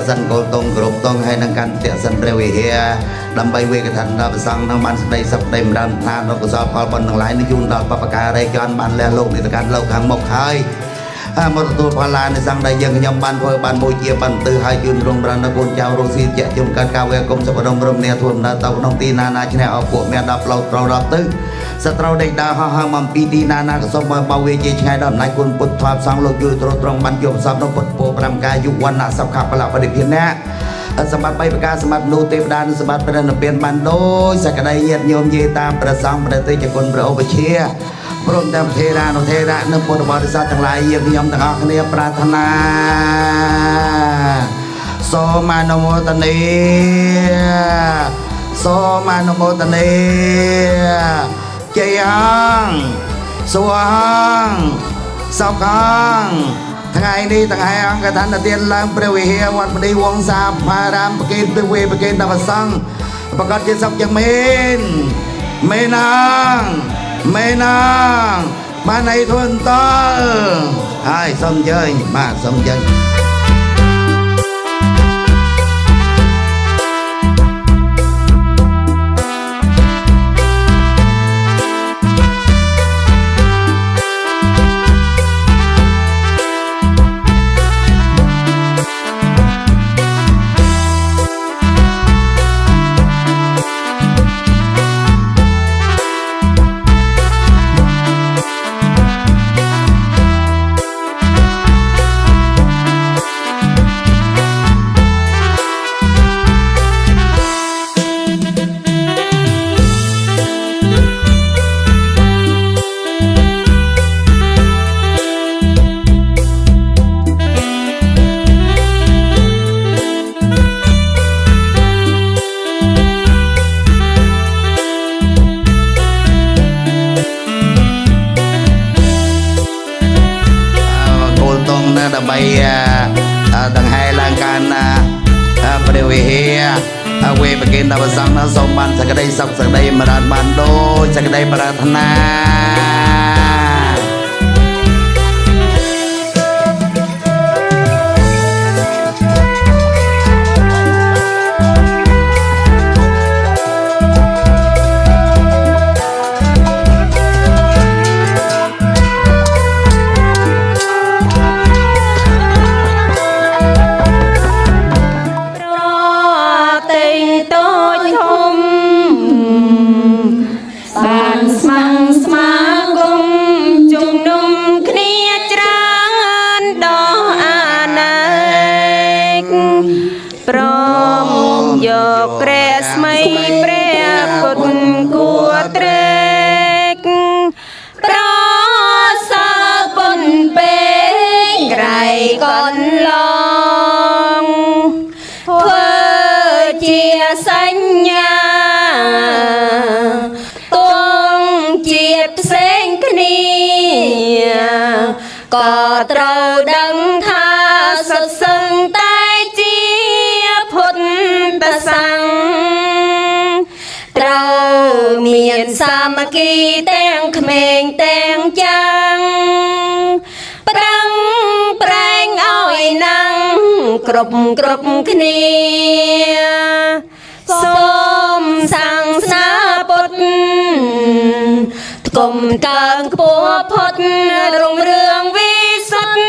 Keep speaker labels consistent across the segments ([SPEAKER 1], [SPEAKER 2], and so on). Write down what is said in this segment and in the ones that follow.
[SPEAKER 1] សិនកូនតងគ្រប់តងហើយនឹងកាន់តេសិនព្រះវិហារដើម្បីវេកថាដល់ប្រសងនឹងបានស្ដីសក្ដីម្ដងថានៅកុសលផលបុណ្យទាំងឡាយនេះជូនដល់បព្វការីជនបានលះលោកនេះទៅកាន់លោកខាងមុខហើយមកទទួលផលឡាននៃសង្ឃដែលយើងខ្ញុំបានធ្វើបានមួយជាបានទៅហើយជូនរងប្រាណកូនចៅរស់ស៊ីជាជុំកើតការវេគុំសុខដុមរមនាធួនដល់ទៅក្នុងទីណានាឈ្នះអពួកមានដល់ផ្លូវត្រូវដល់ទៅសត្រូវដេកដើរហោះហើរមកពីទីណាក៏សុំមកបោវេជាឆ្ងាយដល់អំណាចគុណពុទ្ធធម៌សង្ឃលោកយល់ត្រត្រង់បានយកសពនៅពុទ្ធពោ5កាយយុវណ្ណៈសុខៈបលបរិភិនៈសម្បត្តិ3ប្រការសម្បត្តិនោះទេវតានិងសម្បត្តិព្រះនិព្វានបានដោយសក្តីញាតិញោមយាយតាមព្រះសង្ឃព្រះទេជគុណព្រះឧបជាព្រមទាំងទេរានុទេរៈនិងពុទ្ធបរិស័ទទាំងឡាយយើងខ្ញុំទាំងអស់គ្នាប្រាថ្នាសូមអនុមោទនាសូមអនុមោទនាជ័យអង្គសុអង្គសុខអង្គថ្ងៃនេះទាំងឯងអង្គកថានទានឡើងព្រះវិហារវត្តមនីវង្សាផារាមប្រគេនព្រះវេប្រគេនដល់ព្រះសង្ឃប្រកាសជាសុខយ៉ាងមែនមែនអង្គមែនអង្គបានឲ្យធន់តល់ហើយសូមអញ្ជើញបាទសូមអញ្ជើញដើម្បីដង្ហែឡើងកាន់ព្រះវិហារវេប្រគេនដល់ព្រះសង្ឃសូមបានសេចក្តីសុខសេចក្តីចម្រើនបានដូចសេចក្តីប្រាថ្នាក៏ត្រូវដឹងថាសុទ្ធសឹងតែជាពុទ្ធសង្ឃត្រូវមានសាមគ្គីទាំងក្មេងទាំងចាំងប្រឹងប្រែងឲ្យណាំងគ្រប់គ្នាសូមសាងសាពុទ្ធកុំកើងខ្ពស់ផុតរុងរឿងវិសុទ្ធ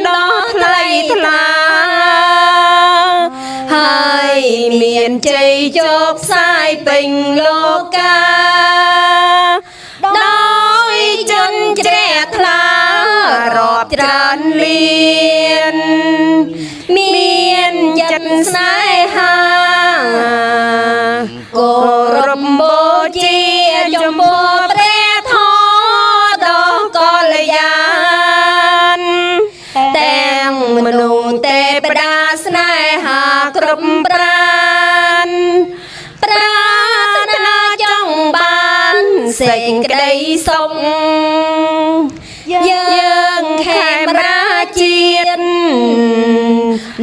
[SPEAKER 1] ដល់ថ្លៃថ្លាហើយមានជ័យជោគផ្សាយពេញលោកាដោយជនជ្រះថ្លារាប់ច្រើនលានមានចិត្តស្នេហាគោរពបូជាចំពោះព្រះធម៌ដ៏កល្យានទាំងមនុស្សទេវតាស្នេហាគ្រប់ប្រានប្រាថ្នាចង់បានសេចក្តីសុខយើងខេមរាជាតិ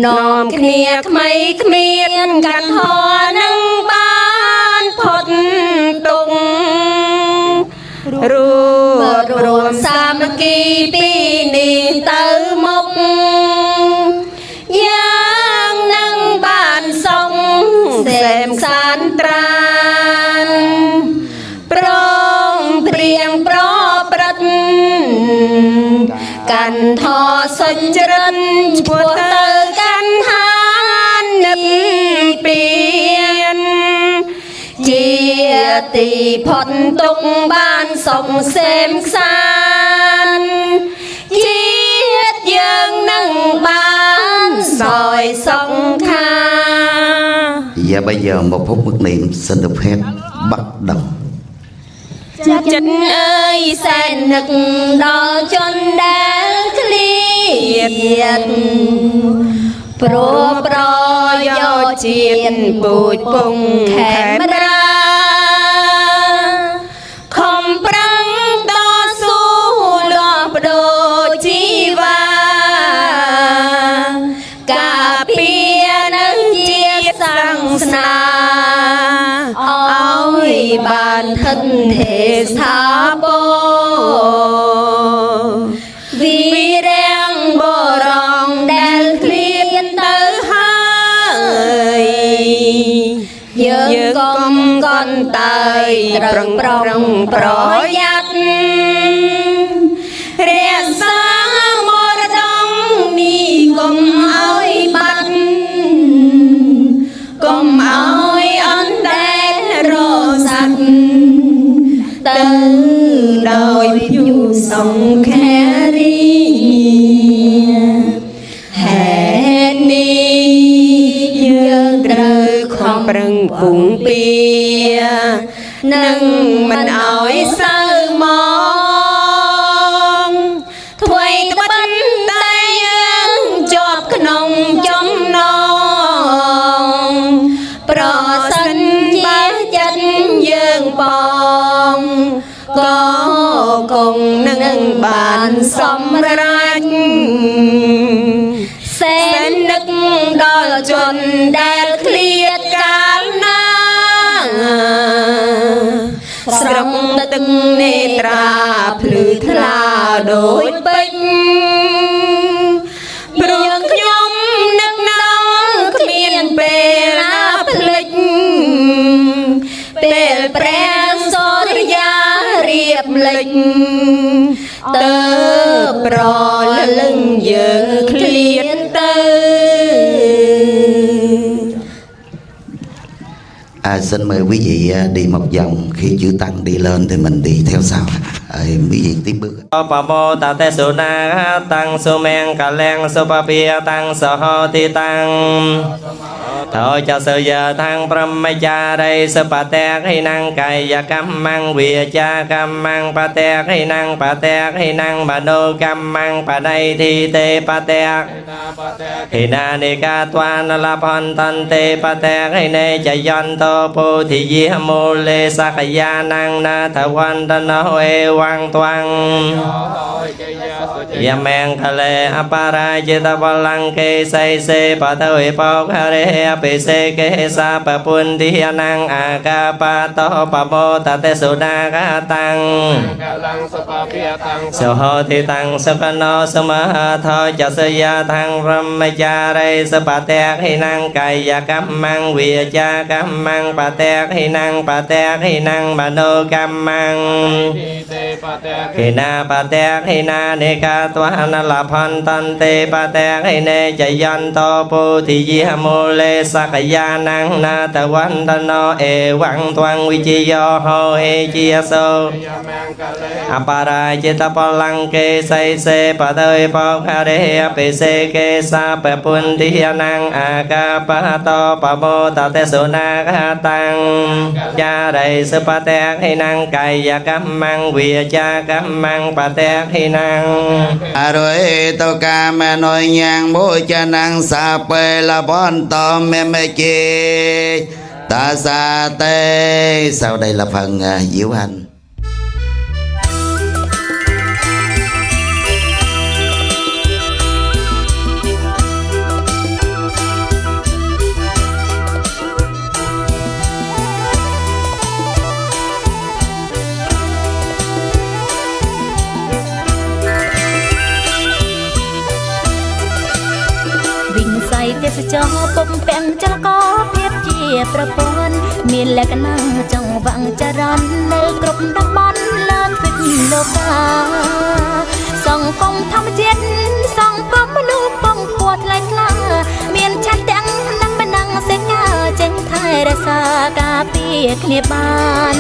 [SPEAKER 1] នាំគ្នាក្មៃគ្មានកាន់ហោនឹងបានផុតទុក្ខរួមសាមគ្គីពីនេះទៅមុខយ៉ាងនឹង
[SPEAKER 2] កាន់ថសុចរិតឈ្មោះទៅកាន់ហានិព្វានជាទីផុតទុកបានសុខសេមខ្សានជាតិយើងនឹងបានសោយសុខា
[SPEAKER 1] giờ bây giờ một phút mặc niệm xin được phép bắt đầu
[SPEAKER 2] ចិត្តអើយសែននឹកដល់ជនដែលឃ្លាតព្រោះប្រយោជន៍ជាតិពូជពងខេមរាខំប្រឹងតស៊ូលាស់បដូរជីវ៉ាការពារនៅជាតិសាសនាឲ្យបានថិតទេស្ថាបវីរាំងបរងដែលឃ្លានទៅហើយយើងកុំកន្តើយប្រឹងប្រយ័ត្នរក្សាមរតកនេះកុំឲ្យបាត់កុំឲ្យអន្តែរស័ព្ទទៅដោយភូសង្ខារីហេតុនេះយើងត្រូវខំប្រឹងពុងពៀនឹងមិនឲ្យសៅមកថ្មីត្បិតតែយើងជាប់ក្នុងចំណងប្រសិនជាចិត្តយើងបងក៏គង់នឹងបានសម្រេចសែននឹកដល់ជនដែលឃ្លាតកាលណាស្រង់ទឹកនេត្រាភ្លឺថ្លាដូចពេជ្រព្រោះខ្ញុំនឹកណងគ្មានពេលណាភ្លេចពេលព្រះសូរិយារៀបលេចទៅប្រលឹងយើងឃ្លានទៅ
[SPEAKER 1] xin mời quý vị đi một vòng khi chữ tăng đi lên thì mình đi theo sau quý vị tiến bước
[SPEAKER 3] pa mô ta te su na tăng su men ca len su pa pia tăng so ho ti tăng thôi cho sự giờ thăng brahmacha đây su pa te khi năng cày và cam mang quỳ cha cam mang pa te khi năng mà đô cam mang pa đây thi te pa te khi na ni ca toan la pon tan te pa te khi ne cha yon to po thì di mô lê sa ca ya năng na tha quan ta no e quang toang ya men ca lê apara chita balang ke say se pa thoi po kha re pe se ke sa pa pun ti năng a ca pa to pa bo ta te su na ca tăng so ho ti tăng so ca no so ma tho cha se ya thang brahmacha re sa pa te khi năng cày ya cam mang quỳ cha cam mang pa te khi năng mà nô cam mang khi na ne ca toa na la phan tan te pa te khi ne chạy yan to po thì di mô lê sa ca ya năng na ta quan ta no e quang toang vi chi yo ho e chi so apara chita palang ke say se pa thoi po kha re pe se ke sa pa pun ti năng a ca pa to pa bo ta te su na ca tăng cha đầy sư pa te khi năng cày và cam mang quỳ cha cam mang pa te khi năng
[SPEAKER 1] rồi tao ca mẹ nói nhang bố cha năng sa pe là bon to mẹ chê ta sa tê sau đây là phần diệu hành.
[SPEAKER 4] ទេសចរពំពាំងចលកភាពជាប្រព័ន្ធមានលក្ខណៈចង្វាក់ចរន្តនៅគ្រប់តំបន់លើពិភពលោកសង្គមធម្មជាតិ គ្នាបាន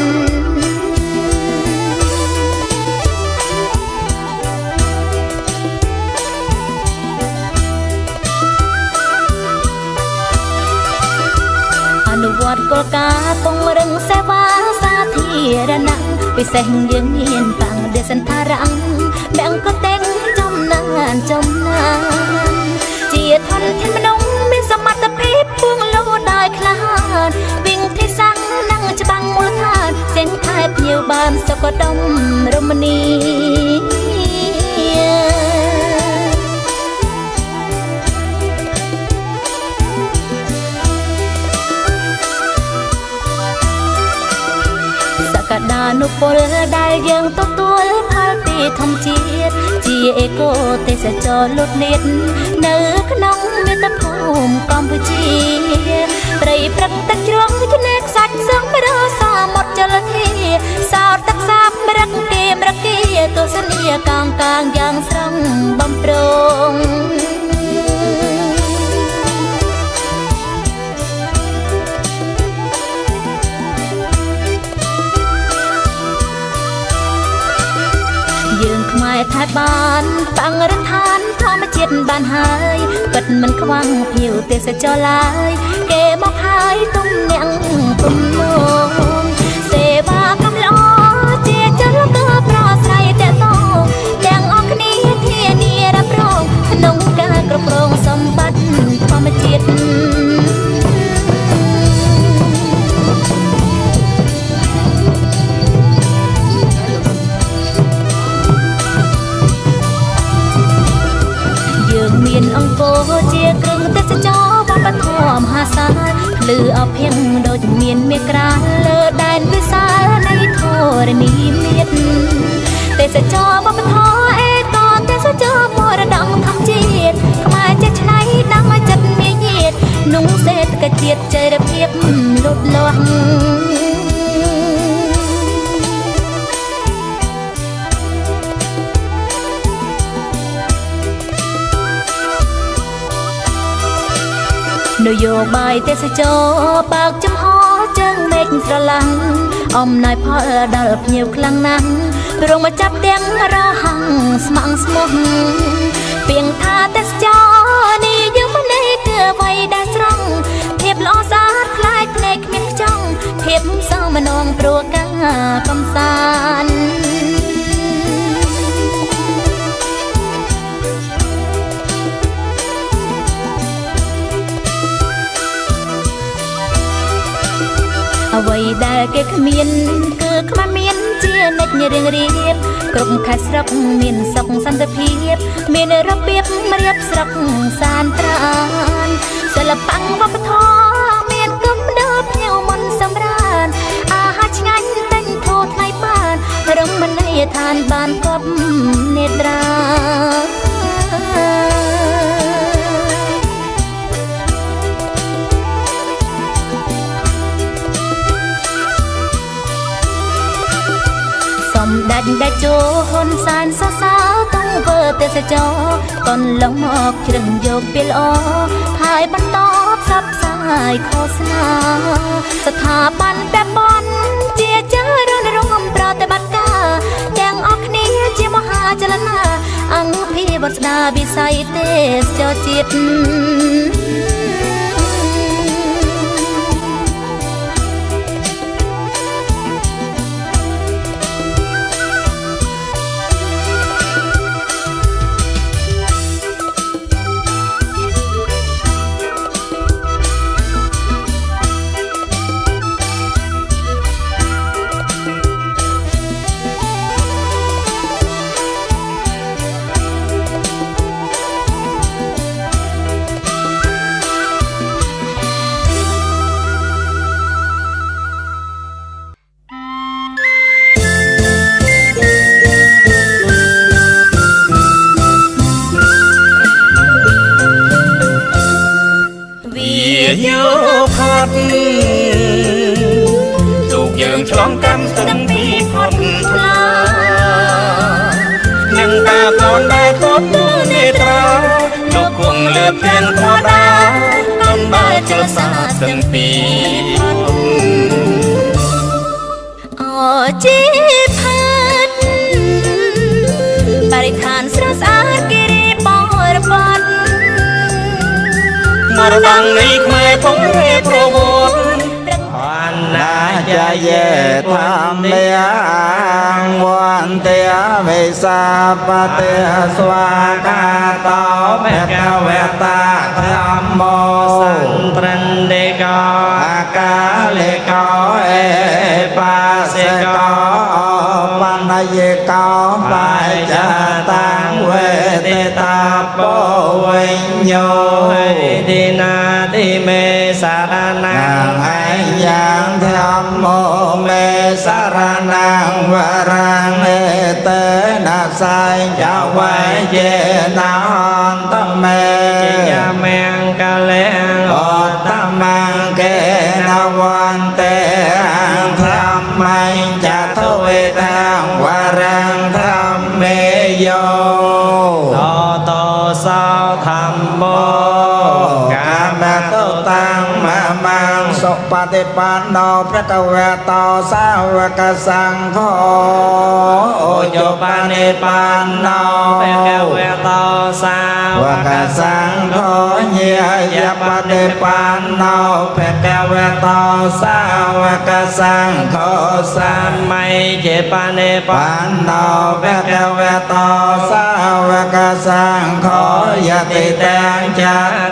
[SPEAKER 4] អនុវត្តគោលការណ៍ពង្រឹងសេវាសាធារណៈពិសេសយើងមានតាំងដេសន្ធារៈបែងក៏តែងចំណានជាធនធានមនុស្សមានសមត្ថភាពពួងលោដោយខ្លាចវិញទីសាំងនឹងច្បាំងមូលដ្ឋានចេញខែភ្ញៀវបានសុខដុមរមនីកដានុពលដែលយើងទទួលផលពីធម្មជាតិជាអេកូទេសចរលុតលាតនៅក្នុងមាតុភូមិកម្ពុជាព្រៃព្រឹកទឹកជ្រងឆ្នេរខ្សាច់សឹងរសមុទ្រចលធាសោតទឹកសាបរឹកគេមរគាទស្សនីយកាងយ៉ាងស្រងបំប្រងយើងខ្មែរថែបានតាំងរដ្ឋានធម្មជាតិបានហើយពិតមិនខ្វាំងភៀវទេសចរឡើយគេមកហើយទុំអ្នកគុំលងសេវាកម្មល្អជាចលក៏ប្រស្រ័យតតងទាំងអស់គ្នាធានារ៉ាប់រងក្នុងការគ្រប់គ្រងសម្បត្តិធម្មជាតិមានអង្គរជាគ្រឿងទេសចរវប្បធម៌មហាសាលភ្លឺអភៀងដូចមានមេក្រាលើដែនវិសាលនៃធរណីមាត្រទេសចរវប្បធម៌អេកូទេសចរមរតកធម្មជាតិខ្មែរចេះឆ្នៃដាំឲ្យចិត្តមាយាទนุ่งសេដ្ឋកិច្ចជាតិចីរភាពលូតលាស់នយោបាយទេសចរបើកចំហជើងមេឃស្រឡះអំណោយផលដល់ភ្ញៀវខ្លាំងណាស់រងមកចាប់ទាំងរហ័ងស្ម័គ្រស្មោះពីងថាទេសចរនេះយើងមិនឯគឺអ្វីដែលស្រង់ភាពល្អស្អាតខ្លាយភ្នែកគ្មានខ្ចង់ភាពសមនងព្រោះការកំសាន្តអ្វីដែលគេគ្មានគឺខ្មាស់មានជានិច្ចរៀងរៀបគ្រប់ខេត្តស្រុកមានសុខសន្តិភាពមានរបៀបរៀបស្រុកសានត្រានសិល្បៈវប្បធម៌មានគំនិតភ្ញៀវមិនសម្រានអាហារឆ្ងាញ់តែងធូរថ្លៃបានរមណីយដ្ឋានបានកប់នេត្រាសម្ដេចតេជោហ៊ុនសែនសរសើរទង្វើទេសចរកន្លងមកជ្រឹងយកពេលល្អហើយបន្តផ្សព្វផ្សាយឃោសនាស្ថាប័នតែបនជាចារររំប្រតិបត្តិការទាំងអស់គ្នាជាមហាចលនាអង្គភិវឌ្ឍស្ដារវិស័យទេសចរជាតិ
[SPEAKER 3] យោផាត់ទូកយើងឆ្លងកម្មស្ទឹងពីផុតថ្លានឹងតាកូនដែលទប់ទូនេត្រាលោកគង់លើផ្ទាំងធម្មតាកំបែចលសាស្ទឹងពីផុត
[SPEAKER 4] ជីផាត់បរិស្ថានស្រស់ស្អាតគិរីបរវត្ត
[SPEAKER 3] មរតងនេះខ្មែរពងរេប្រវត្តិអណាចាយេធម្មយាវន្តិវិសាបតិស្វាកាតោភគវតាធម្មោសន្ត្រន្តិកោអាកាលេកោអេបាសិកោបណ្ណយេកោបាយចាតាំងវេទិតាពោវិញ្ញោទីនាទីមេសារណាងអញ្ញងធម្មោមេសារណាងវរាងអេតេណាសៃចៅវៃជេណានតមេជាយាមេងកលេងអតមង្កេនវន្តិធម្មញ្ចទវេតាវរាងធម្មេយោតសោធម្មោកាមតតាំងមមាំសុបតិបណ្ណោព្រះកវេតោសាវកសង្ឃោអូចបនិបណ្ណោព្រះកវេតោសាវកសង្ឃោញាយបតិបណ្ណោព្រះកវេតោសាវកសង្ឃោសម័យជាបនិបណ្ណោព្រះកវេតោសាវកសង្ឃោយតិតាំច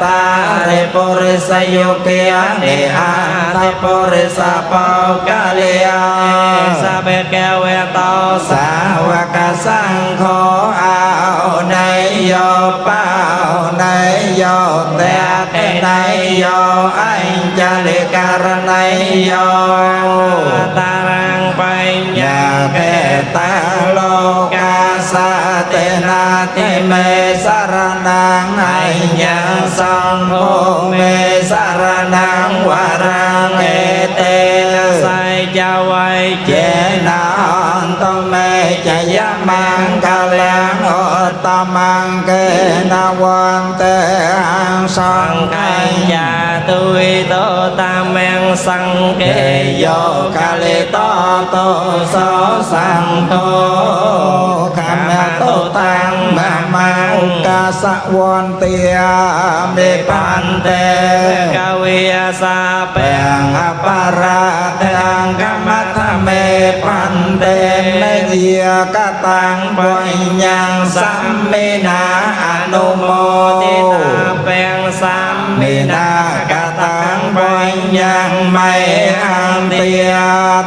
[SPEAKER 3] តារិពុរិសយោគានិអាតិពុរិសបោកាលយាសបេកវេតោសាវកសង្ឃោអោណៃយោបោណៃយោតេកេណៃយោអញ្ចလိករណៃយោតារាងបញ្ញាកេតាលោកាសាតេនាតិមេសារណាងអញ្ញសង្ឃោមេសារណាងវរាងអេតេសៃចៅវៃជេណានតមេចយមង្កលាងអតមង្កេនវន្តិសង្ឃញ្ញាទុយតតាមេងសង្កេយោកាលេតតោសោសង្ឃោខមតតាំងមមាឧកាសវន្តិមេបន្ទេកវិយាសាពេងអបរាតាំងកម្មធមេបន្ទេមេយាកតាំងបញ្ញាសម្មេណាអនុមោទិតាពេងសម្មេណាកតាំងបញ្ញាមៃអន្តិ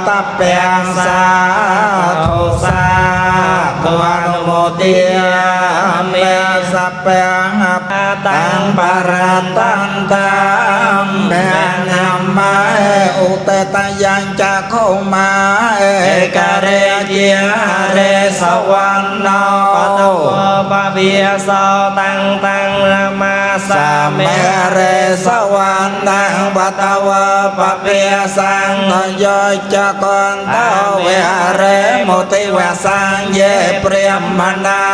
[SPEAKER 3] តពេងសាធុសាធុអនុមោទិមេសពេងអបតាំងបរតន្តំមេណាមៃឧតតយ៉ាងចក្ខុមាเอกเรជារេសវណ្ណោបតវបវិយសោតាំងតាំងរមាសាមេរេសវណ្ណបតវបវិយសង្ឃយោចកន្តវិរេមុតិវសញ្ញេព្រាមណា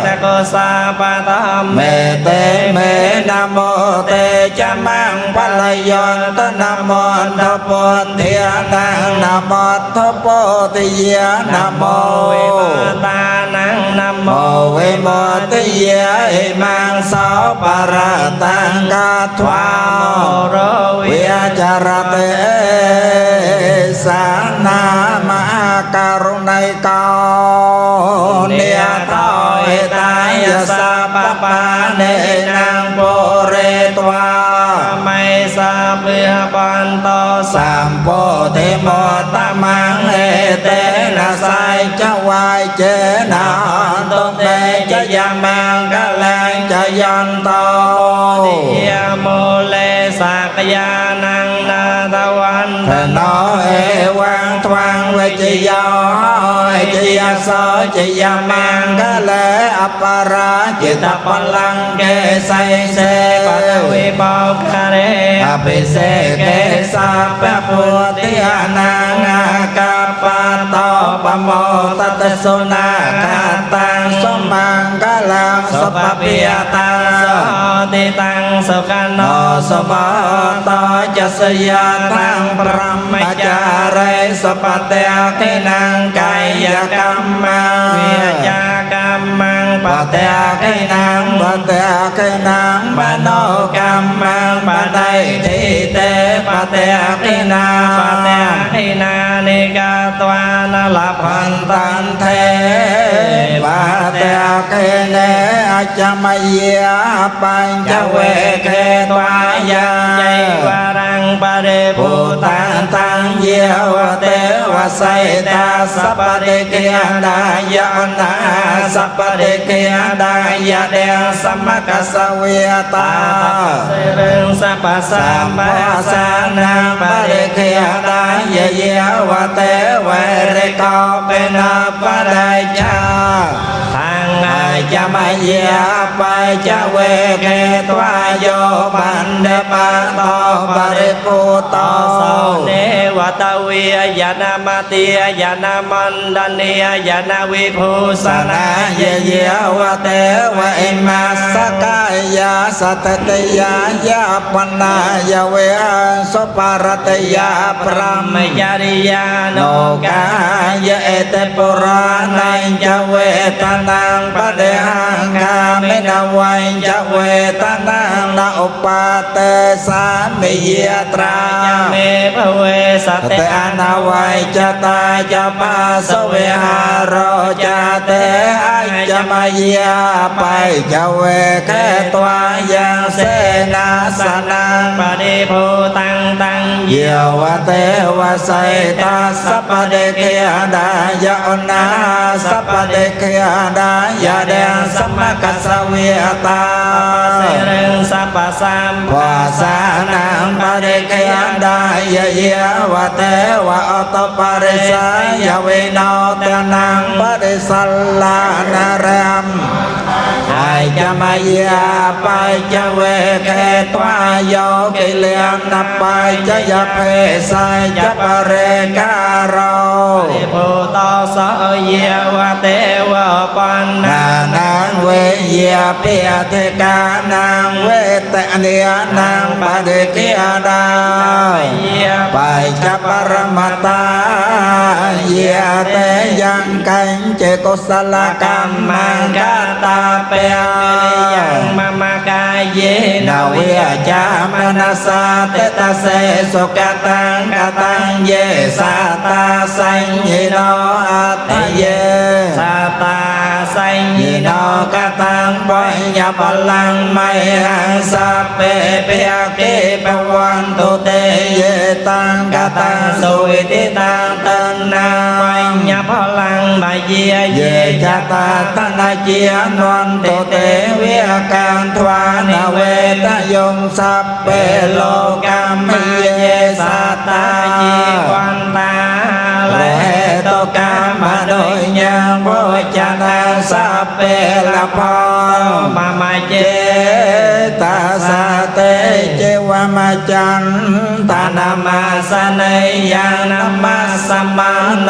[SPEAKER 3] តកោសាបតមេតេមេនមោតេចមង្បលយន្តនមន្តពុទ្ធានាងនមតពោតិយានមោវិមតាนังนโมวิโมติยะอิมังสោបរតាំងកាធ្វារវិចរតេសានាមហាករុណៃកោនិយតោហេតាយសាបបានេនាងពុរេតវាមៃសាភិបន្តោសម្ពោធិមតមង្ហេតេណាសៃចវាយចេណាតុតេចយមង្កលែងចយន្តោតិយមូលេសាកយាนังនាតវន្តណោអេវាងថ្វាំងវិជ្ជយោជយសោជយមង្កលែអបរាจิตបលង្កេសៃសេបតវិបោខរេអភិសេកេសាពពុទ្ធិអនាងកបតោបមោតតសុនាកតាំងសមង្កលំសុបភិយតាស ติตังสุขันโนสมโตจัสยาตังปรมจาริสปเตกินังกายกรรมังวิญญากรรมังปเตกินังปเตกินังมโนกรรมังปไตทิเตปเตกินาปเตกินานิกาตวานลพันตันเทปเตกิเนอจมเยปัญจเวเกตวายาเยวรังปเรภูตังตังเยวเตวะไสตาสัพพะเดเกยดายานาสัพพะเดเกยดายาเดงสัมมกัสสะเวตาเสริงสัพพะสัมปะสานังปะเดเกยดายาเยวะเตวะเรกอเปนะปะไดจาทางไงจะมาเยียไปจะเวเกตวายโยปันเดปะโตปะริปุโตเนวตเวียยานามาติยานามันดันเนียยานาวิภูสนาเยเยวะเตวะอิมาสกายาสัตตยายาปนายเวสุปารตยาพระมยาริยาโนกายเอเตปุรานัยจะเวตนังปเดหังกาเมนาวัยจะเวตนังนาอุปาเตสามิเยตราเมภเวสเตอนาวัยจะตาจะปาสเวหารโรจะเตอัจจะมาเยียไปจะเวแค่ตัวยังเสนาสนังปฏิภูตังตังเยวะเตวะไสตาสัพพะเดเกยดายานาสัพพะเดเกยดายาเดงสัมมกัสสะเวตาเสริงสัพพะสัมภาสานังปะเดเกยดายาเยวะเตวะอตปะริสายเวโนเตนังปะริสัลลานารัมไอจะมาเยียไปจะเวแค่ตัวโยกิเลนนับไปจะยาเพสายจะปะเรการโรภูตสเยวะเตวะปันนานังเวเยเปียเทกานังเวเตเนียนังปะเดเกียดาไปจะปรมัตตาเยเตยังกันเจโกสลกรรมังกาตาเปยยังมามากายเยนาเวจามนัสสะเตตเสสุกตังกตังเยสัตตาสัญญิโนอัตตเยสัตตาสัญญิโนกตังปัญญาพลังไมหังสัพเพเปียเกปวันตุเตเยตังกตังสุวิติตังตันนาปัญญาพลังมาเยเยจตาตนาเจียนวันตุเตเวกันทวานาเวตยงสัพเพโลกัมมิเยสัตตาจีวันตาเลโตกามโดยยังโพจนาสัพเพละพอมาเจตาสาเตเจวามาจันตานามาสเนยังนามาสมาโน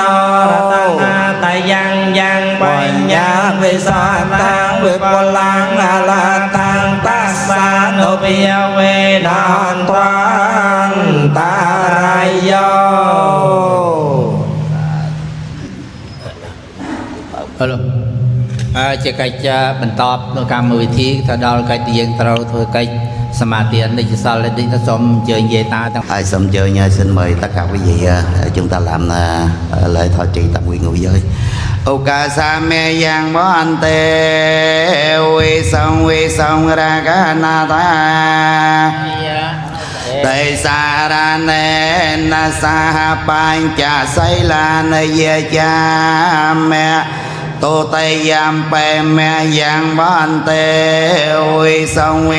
[SPEAKER 3] รัตนาตยังปัญญาวิสันตังวิปลังอาลาทังตัสสานุปิยเวนันทวันตารายโย
[SPEAKER 5] ជាកិច្ចបន្តនៅកម្មវិធីទៅដល់កិច្ចយើងត្រូវធ្វើកិច្ចសមាធិនិច្ចសិលនេះទៅសូមអញ្ជើញយាយតាទាំង
[SPEAKER 1] ai sớm chơi nha xin mời tất cả quý vị chúng ta làm lễ thọ trì tập nguyện ngũ giới Uka sa me yang bo ante vi song ra ka na ta Tây sa ra ne na sa pan cha say la ne ye cha me Tô Tây Yam Pe Me Yang Ban Tê Vi Song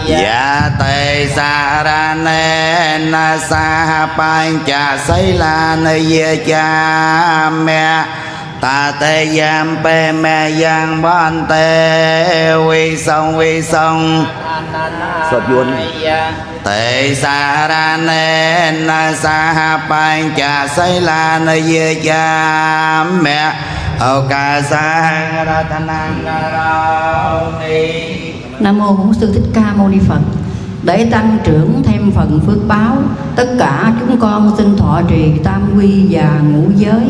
[SPEAKER 1] Dạ Tây Sa Ra Nê Na Sa Pan Cha Say La Nê Ye Cha Me Ta Tê Yam Pe Me Yang Ban Tê Vi Song Sột Yuan Tê Sa Ra Nê Na Sa Pan Cha Say La Nê Ye Cha Me ô ca sa ra ta năng rao ni.
[SPEAKER 6] Nam mô Bổn Sư Thích Ca Mâu Ni Phật. Để tăng trưởng thêm phần phước báo, tất cả chúng con xin thọ trì tam quy và ngũ giới.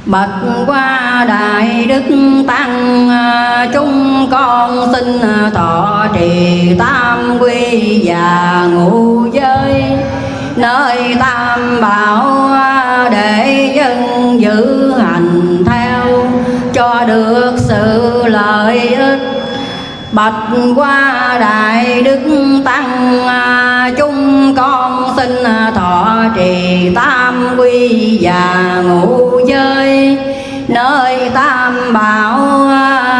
[SPEAKER 6] Bạch qua đại đức tăng, chúng con xin thọ trì tam quy và ngũ giới. Nơi tam bảo để dân giữ hành theo, cho được sự lợi ích. Bạch qua đại đức tăng, chúng con xin thọ trì tam quy và ngũ giới. Nơi tam bảo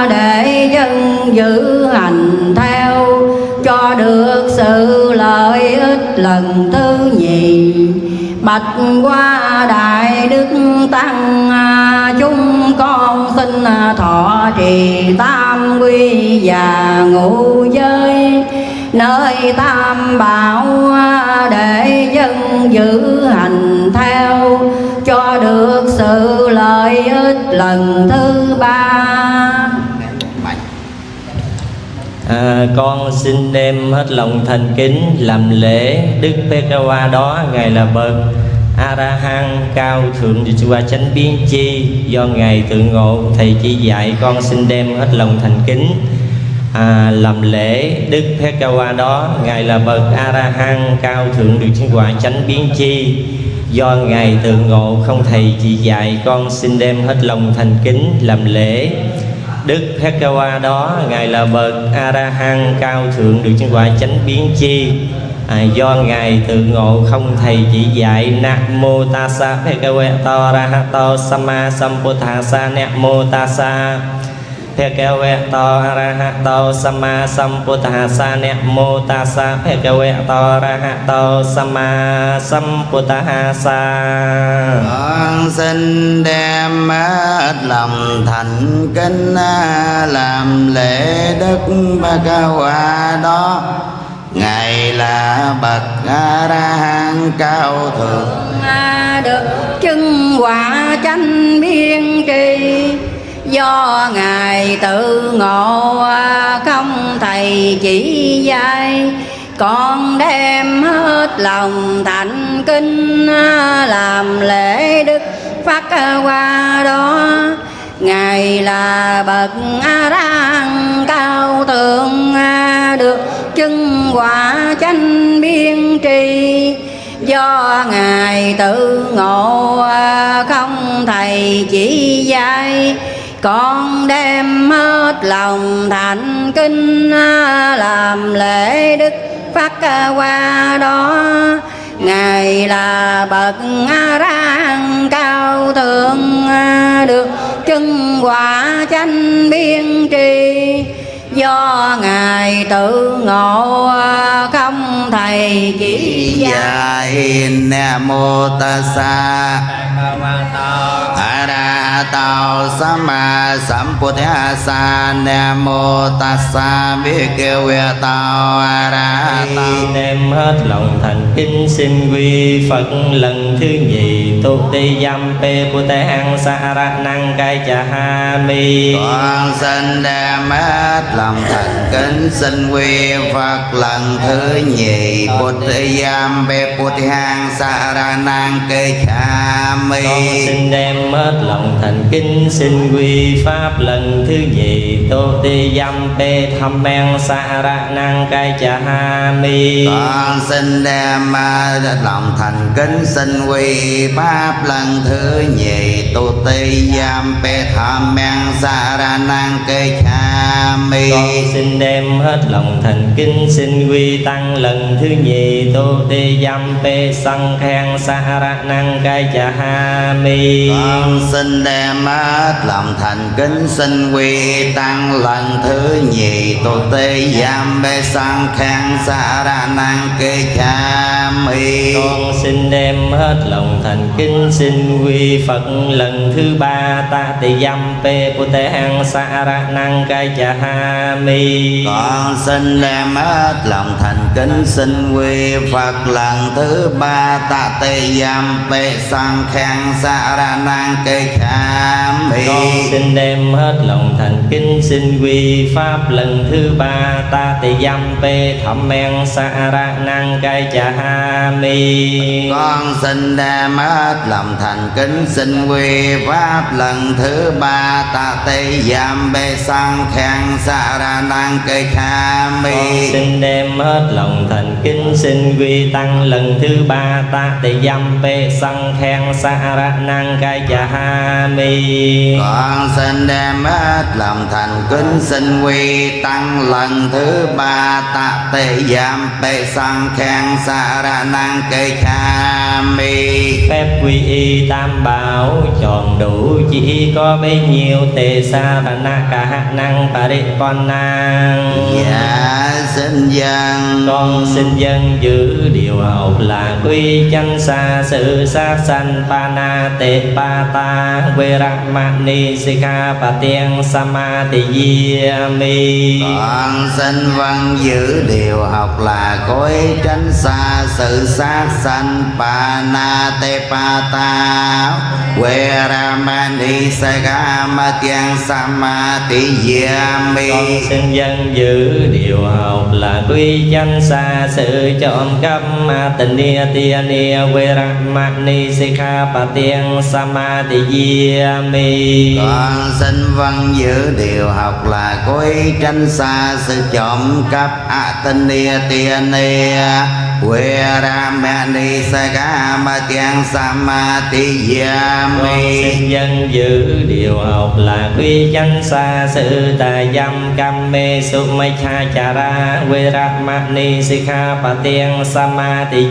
[SPEAKER 6] để dân giữ hành theo, cho được sự lợi ích lần thứ nhì. Bạch qua đại đức tăng, chúng con xin thọ trì tam quy và ngũ giới. Nơi tam bảo để dân giữ hành theo, cho được sự lợi ích lần thứ ba.
[SPEAKER 3] Con xin đem hết lòng thành kính làm lễ Đức Phật-ca-wa đó, Ngài là bậc A-ra-hăng cao thượng địa chùa chánh biến chi. Do Ngài tự ngộ Thầy chỉ dạy, con xin đem hết lòng thành kính làm lễ Đức Phật-ca-wa đó, Ngài là bậc A-ra-hăng cao thượng địa chùa chánh biến chi. Do Ngài tự ngộ không Thầy chỉ dạy, con xin đem hết lòng thành kính làm lễ Đức Phật-ca-wa đó, Ngài là bậc A-ra-hăng cao thượng được chứng quả chánh biến chi. Do Ngài tự ngộ không Thầy chỉ dạy. Nam mô tassa bhagavato arahato samma sambuddhassa. Nam mô tassa bhagavato arahato samma sambuddhassa. Nam mô tassa bhagavato arahato samma sambuddhassa.
[SPEAKER 1] Con xin đem hết lòng thành kính làm lễ Đức Phật-ca-wa đó, Ngài là bậc A-ra-hăng cao thượng
[SPEAKER 6] được chứng quả chánh biên tri. Do Ngài tự ngộ không Thầy chỉ dạy, con đem hết lòng thành kính làm lễ Đức Phật-ca-wa đó, Ngài là bậc A-ra-hăng cao thượng được chứng quả chánh biên tri. Do Ngài tự ngộ không Thầy chỉ dạy, con đem hết lòng thành kính làm lễ Đức Phật-ca-wa đó, Ngài là bậc A-ra-hăng cao thượng được chứng quả chánh biên tri. Do Ngài tự ngộ không Thầy chỉ dạy.
[SPEAKER 1] Nam mô tassa arahato samma sambuddhassa. Nam mô tassa bhagavato arahato.
[SPEAKER 3] Đem hết lòng thành kính xin quy Phật lần thứ nhì. Tu ti dâm pe bồ tát hằng sa ra năng cai cha ha mi.
[SPEAKER 1] Con xin đem hết lòng thành kính xin quy Phật lần thứ nhì. Bụt giam bê bụt hang sa ra năng kê cha mi.
[SPEAKER 3] Con xin đem hết lòng thành kính xin quy Pháp lần thứ nhì. Tô ti dâm bê thăm men sa ra năng cai cha ha mi.
[SPEAKER 1] Con xin đem hết lòng thành kính xin quy Pháp lần thứ nhì. Tô ti giam bê thăm men sa ra năng kê cha mi.
[SPEAKER 3] Con xin đem hết lòng thành kính xin quy Tăng lần thứ nhì. Tô ti dâm bê sanh khen sa ra năng cai cha ha mi.
[SPEAKER 1] Con xin đem hết lòng thành kính xin quy Tăng lần thứ nhì. Tô ti giam bê sanh khen sa ra năng kê cha mi.
[SPEAKER 3] Con xin đem hết lòng thành kính xin quy Phật lần thứ ba ta tỳ dâm pe pu te hang sa ra năng cai cha ha mi.
[SPEAKER 1] Con xin đem hết lòng thành kính xin quy Phật lần thứ ba ta tỳ dâm pe sang khang sa ra năng cai cha mi.
[SPEAKER 3] Con xin đem hết lòng thành kính xin quy Pháp lần thứ ba ta tỳ dâm pe thẩm men sa ra năng cai cha ha mi.
[SPEAKER 1] Con xin đem hết lòng thành kính xin quy Pháp lần thứ ba ta tỳ dâm pe sang khang sa ra năng cai cha mi.
[SPEAKER 3] Con xin đem hết lòng thành kính xin quy tăng lần thứ ba ta tỳ dâm pe sang khen sa ra năng cai cha ha mi.
[SPEAKER 1] Con xin đem hết lòng thành kính xin quy tăng lần thứ ba ta tỳ dâm pe sang khen sa ra năng cai cha mi.
[SPEAKER 3] Phép quy y tam bảo tròn đủ chỉ có bấy nhiêu tề sa và na cả năng pariponna.
[SPEAKER 1] Dạ xin dân.
[SPEAKER 3] Con xin dân giữ điều học là quy chánh xa sự sát sanh pana tê pa ta quê ra mani sikha pa tiên samadhi mi.
[SPEAKER 1] Con xin vâng giữ điều học là cối tránh xa sự sát sanh pana te pa ta quê ra mani sikha pa tiên samadhi mi.
[SPEAKER 3] Con xin dân giữ điều học là quy chánh xa sự chọn cấp ma tình nia tia nia quê ra mani sikha pa tiên samadhi mi.
[SPEAKER 1] Con xin vâng giữ điều học là cối tránh xa sự trộm cắp tinh nia tia nia quê ra mani sikha pa tiên samadhi
[SPEAKER 3] Con
[SPEAKER 1] mi.
[SPEAKER 3] xin dân giữ điều học là quy chánh xa sự tà dâm cam mê su mai cha cha ra quê ra mani sikha pa tiên samadhi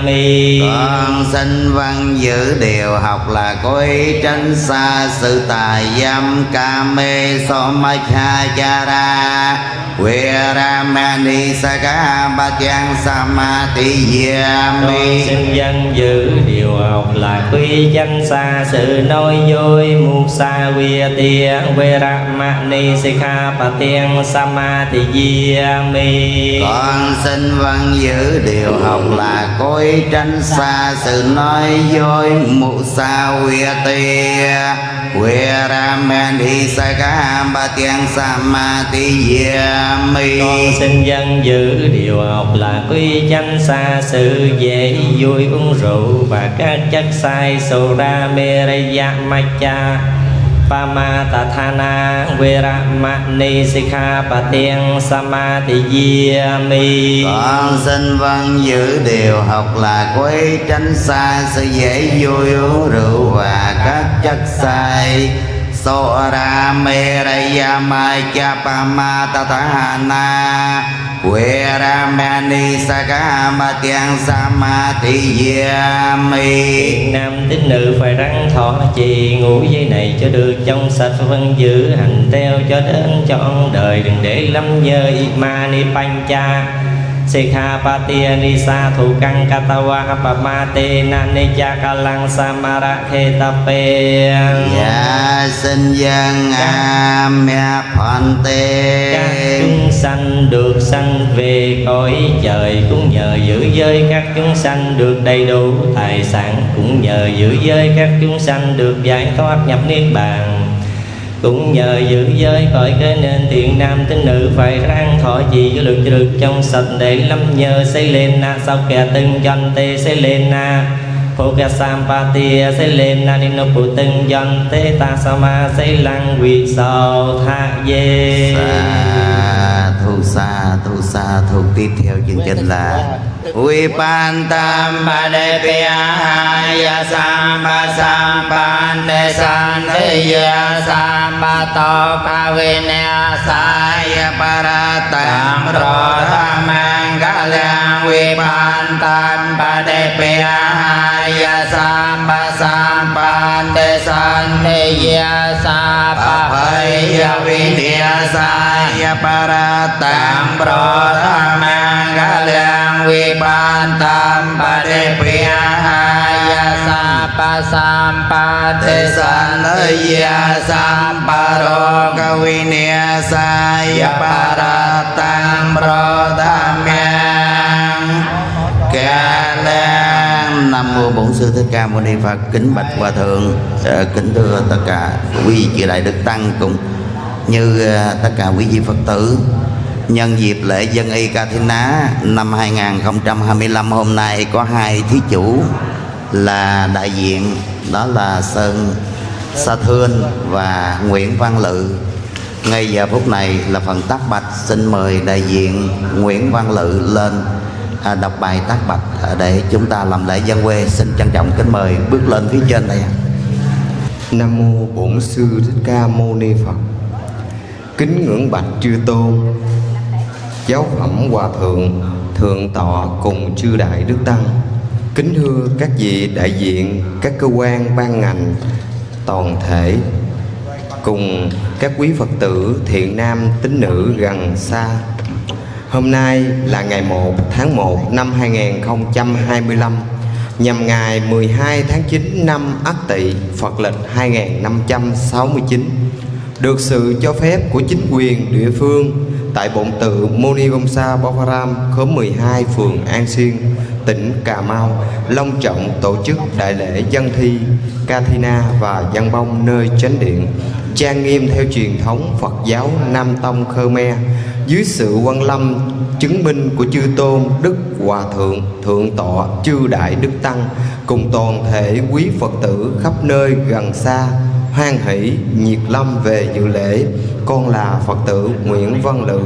[SPEAKER 3] mi.
[SPEAKER 1] Con xin vâng giữ điều học là cối tránh xa sự tà dâm ca mê so ma cha cha ra quê ra mani sikha pa tiên samadhi
[SPEAKER 3] Con
[SPEAKER 1] mi.
[SPEAKER 3] xin dân giữ điều học là quy chánh xa sự nói dối mu sa quy tia quê ra mani sikha pa tiên samadhi mi.
[SPEAKER 1] Con xin vâng giữ điều học là cối tránh xa sự nói dối mụ sa quy tia quê ra mani sikha pa tiên samadhi mi.
[SPEAKER 3] Con xin dân giữ điều học là quy chánh xa sự dễ vui uống rượu và các chất sai sô ra mê rây ya macha pama tathana quê ra mani sikha pa tiên samadhi mi.
[SPEAKER 1] Con xin vâng giữ điều học là cối tránh xa sự dễ vui uống rượu và các chất sai so ra mê raya mai cha pama tathana quê ra mani sikha pa tiên samadhi mi.
[SPEAKER 3] Nam tín nữ phải rắn thọ trì ngũ giới này cho được trong sạch và vân giữ hành theo cho đến trọn đời, đừng để lâm nhơ ma ni pancha sikha pa tia ni sa thủ căn katawa pama te na ni cha kalang samara kheta pe.
[SPEAKER 1] Dạ xin dân mẹ phận tê.
[SPEAKER 3] Các chúng sanh được sanh về cõi trời cũng nhờ giữ giới các chúng sanh được đầy đủ tài sản, cũng nhờ giữ giới các chúng sanh được giải thoát nhập niết bàn, cũng nhờ giữ giới cõi kế nên thiện nam tín nữ phải ráng thọ trì cho được trong sạch để lâm nhờ xây lên na sau kẻ từng chân tê xây lên na Phokya Sampatia xây lên na nino phụ từng chân tê ta sa ma xây lăng quỳ sầu tha dê.
[SPEAKER 1] Sa thu tiếp theo chương trình là Vipantampadepya Sampasambande Sandeya Sampato Kavinaya Saya Paratam Rodhamangkalyang Vipantampadepya Sampasambande Sandeya Sapapaya Vinaya Saya Paratam Rodhamangkalyang วิปันตัมปะเดปิยายาสัพพสัมปะเทสันเนยาสัมปะโรกวิเนสายปาราตังโปรธรรมังกาลังNam mô Bổn Sư Thích Ca Mâu Ni Phật. Kính bạch Hòa Thượng, kính thưa tất cả quý vị đại đức tăng cũng như tất cả quý vị Phật tử, nhân dịp lễ Dân Y Kathina năm 2025 hôm nay có hai thí chủ là đại diện, đó là Sơn Sa Thươn và Nguyễn Văn Lự. Ngay giờ phút này là phần tác bạch, xin mời đại diện Nguyễn Văn Lự lên đọc bài tác bạch để chúng ta làm lễ dân quê. Xin trân trọng kính mời bước lên phía trên đây.
[SPEAKER 7] Nam mô Bổn Sư Thích Ca Mâu Ni Phật. Kính ngưỡng bạch chư tôn, giáo phẩm hòa thượng, thượng tọa cùng chư đại đức tăng. Kính thưa các vị đại diện các cơ quan ban ngành toàn thể, cùng các quý Phật tử thiện nam tín nữ gần xa. Hôm nay là ngày 1 tháng 1 năm 2025, nhằm ngày 12 tháng 9 năm Ất Tỵ, Phật lịch 2569. Được sự cho phép của chính quyền địa phương tại Bổn Tự Moni Vamsa Bopharam, khóm 12, phường An Xuyên, tỉnh Cà Mau, long trọng tổ chức đại lễ dân thi Kathina và dân bông nơi chánh điện, trang nghiêm theo truyền thống Phật giáo Nam Tông Khmer, dưới sự quan lâm chứng minh của chư tôn đức hòa thượng, thượng tọa, chư đại đức tăng cùng toàn thể quý Phật tử khắp nơi gần xa hoan hỷ nhiệt lâm về dự lễ. Con là Phật tử Nguyễn Văn Lự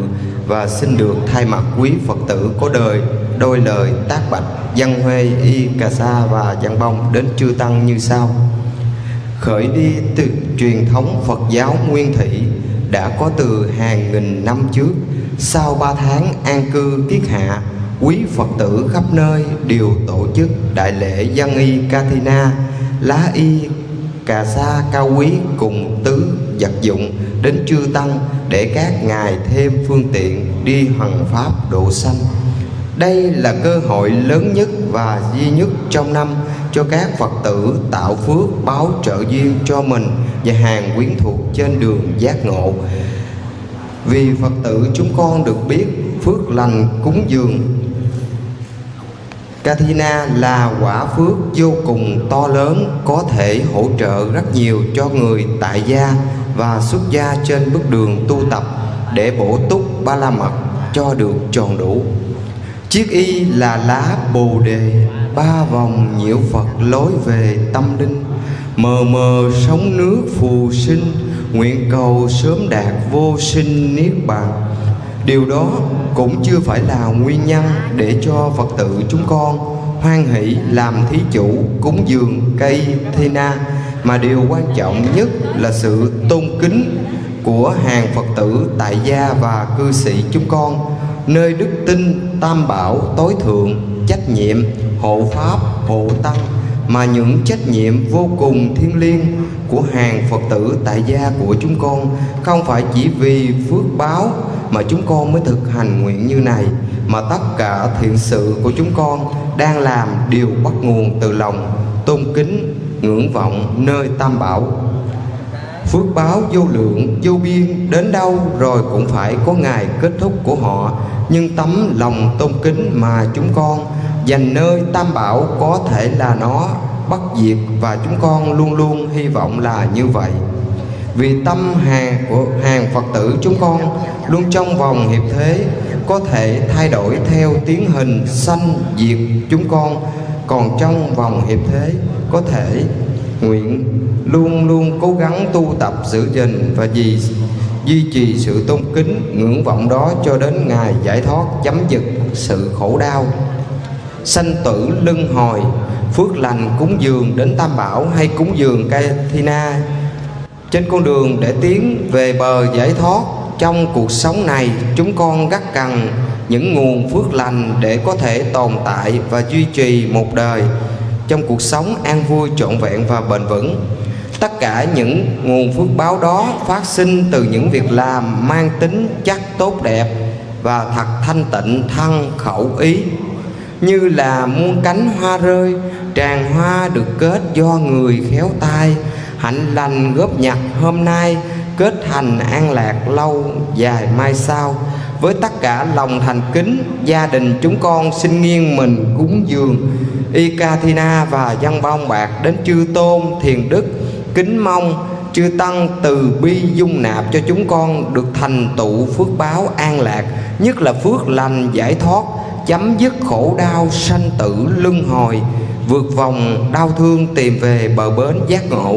[SPEAKER 7] và xin được thay mặt quý Phật tử có đời đôi lời tác bạch dân huê y cà sa và dân bông đến chư tăng như sau. Khởi đi từ truyền thống Phật giáo nguyên thủy đã có từ hàng nghìn năm trước. Sau 3 tháng an cư kiết hạ, quý Phật tử khắp nơi đều tổ chức đại lễ dân y Kathina, lá y cà sa cao quý cùng tứ vật dụng đến chư tăng để các ngài thêm phương tiện đi hoằng pháp độ sanh. Đây là cơ hội lớn nhất và duy nhất trong năm cho các Phật tử tạo phước báo trợ duyên cho mình và hàng quyến thuộc trên đường giác ngộ. Vì Phật tử chúng con được biết phước lành cúng dường Kathina là quả phước vô cùng to lớn, có thể hỗ trợ rất nhiều cho người tại gia và xuất gia trên bước đường tu tập để bổ túc ba la mật cho được tròn đủ. Chiếc y là lá bồ đề, ba vòng nhiễu Phật lối về tâm linh, mờ mờ sóng nước phù sinh, nguyện cầu sớm đạt vô sinh niết bàn. Điều đó cũng chưa phải là nguyên nhân để cho Phật tử chúng con hoan hỷ làm thí chủ cúng dường cây Thina, mà điều quan trọng nhất là sự tôn kính của hàng Phật tử tại gia và cư sĩ chúng con, nơi đức tin tam bảo tối thượng, trách nhiệm hộ pháp hộ tăng, mà những trách nhiệm vô cùng thiêng liêng của hàng Phật tử tại gia của chúng con không phải chỉ vì phước báo mà chúng con mới thực hành nguyện như này, mà tất cả thiện sự của chúng con đang làm đều bắt nguồn từ lòng tôn kính ngưỡng vọng nơi tam bảo. Phước báo vô lượng vô biên, đến đâu rồi cũng phải có ngày kết thúc của họ, nhưng tấm lòng tôn kính mà chúng con dành nơi tam bảo có thể là nó bất diệt, và chúng con luôn luôn hy vọng là như vậy. Vì tâm hàng của hàng Phật tử chúng con luôn trong vòng hiệp thế, có thể thay đổi theo tiến hình sanh diệt chúng con, còn trong vòng hiệp thế có thể nguyện luôn luôn cố gắng tu tập giữ gìn và duy trì sự tôn kính ngưỡng vọng đó cho đến ngày giải thoát, chấm dứt sự khổ đau sanh tử luân hồi. Phước lành cúng dường đến tam bảo hay cúng dường cây Thina trên con đường để tiến về bờ giải thoát. Trong cuộc sống này, chúng con rất cần những nguồn phước lành để có thể tồn tại và duy trì một đời trong cuộc sống an vui, trọn vẹn và bền vững. Tất cả những nguồn phước báo đó phát sinh từ những việc làm mang tính chất tốt đẹp và thật thanh tịnh thân khẩu ý. như là muôn cánh hoa rơi. Tràng hoa được kết do người khéo tay, hạnh lành góp nhặt hôm nay, kết thành an lạc lâu dài mai sau. Với tất cả lòng thành kính, gia đình chúng con xin nghiêng mình cúng dường Y Kathina và dân bông bạc đến chư tôn thiền đức, kính mong chư tăng từ bi dung nạp cho chúng con được thành tựu phước báo an lạc, nhất là phước lành giải thoát, chấm dứt khổ đau sanh tử luân hồi, vượt vòng đau thương tìm về bờ bến giác ngộ.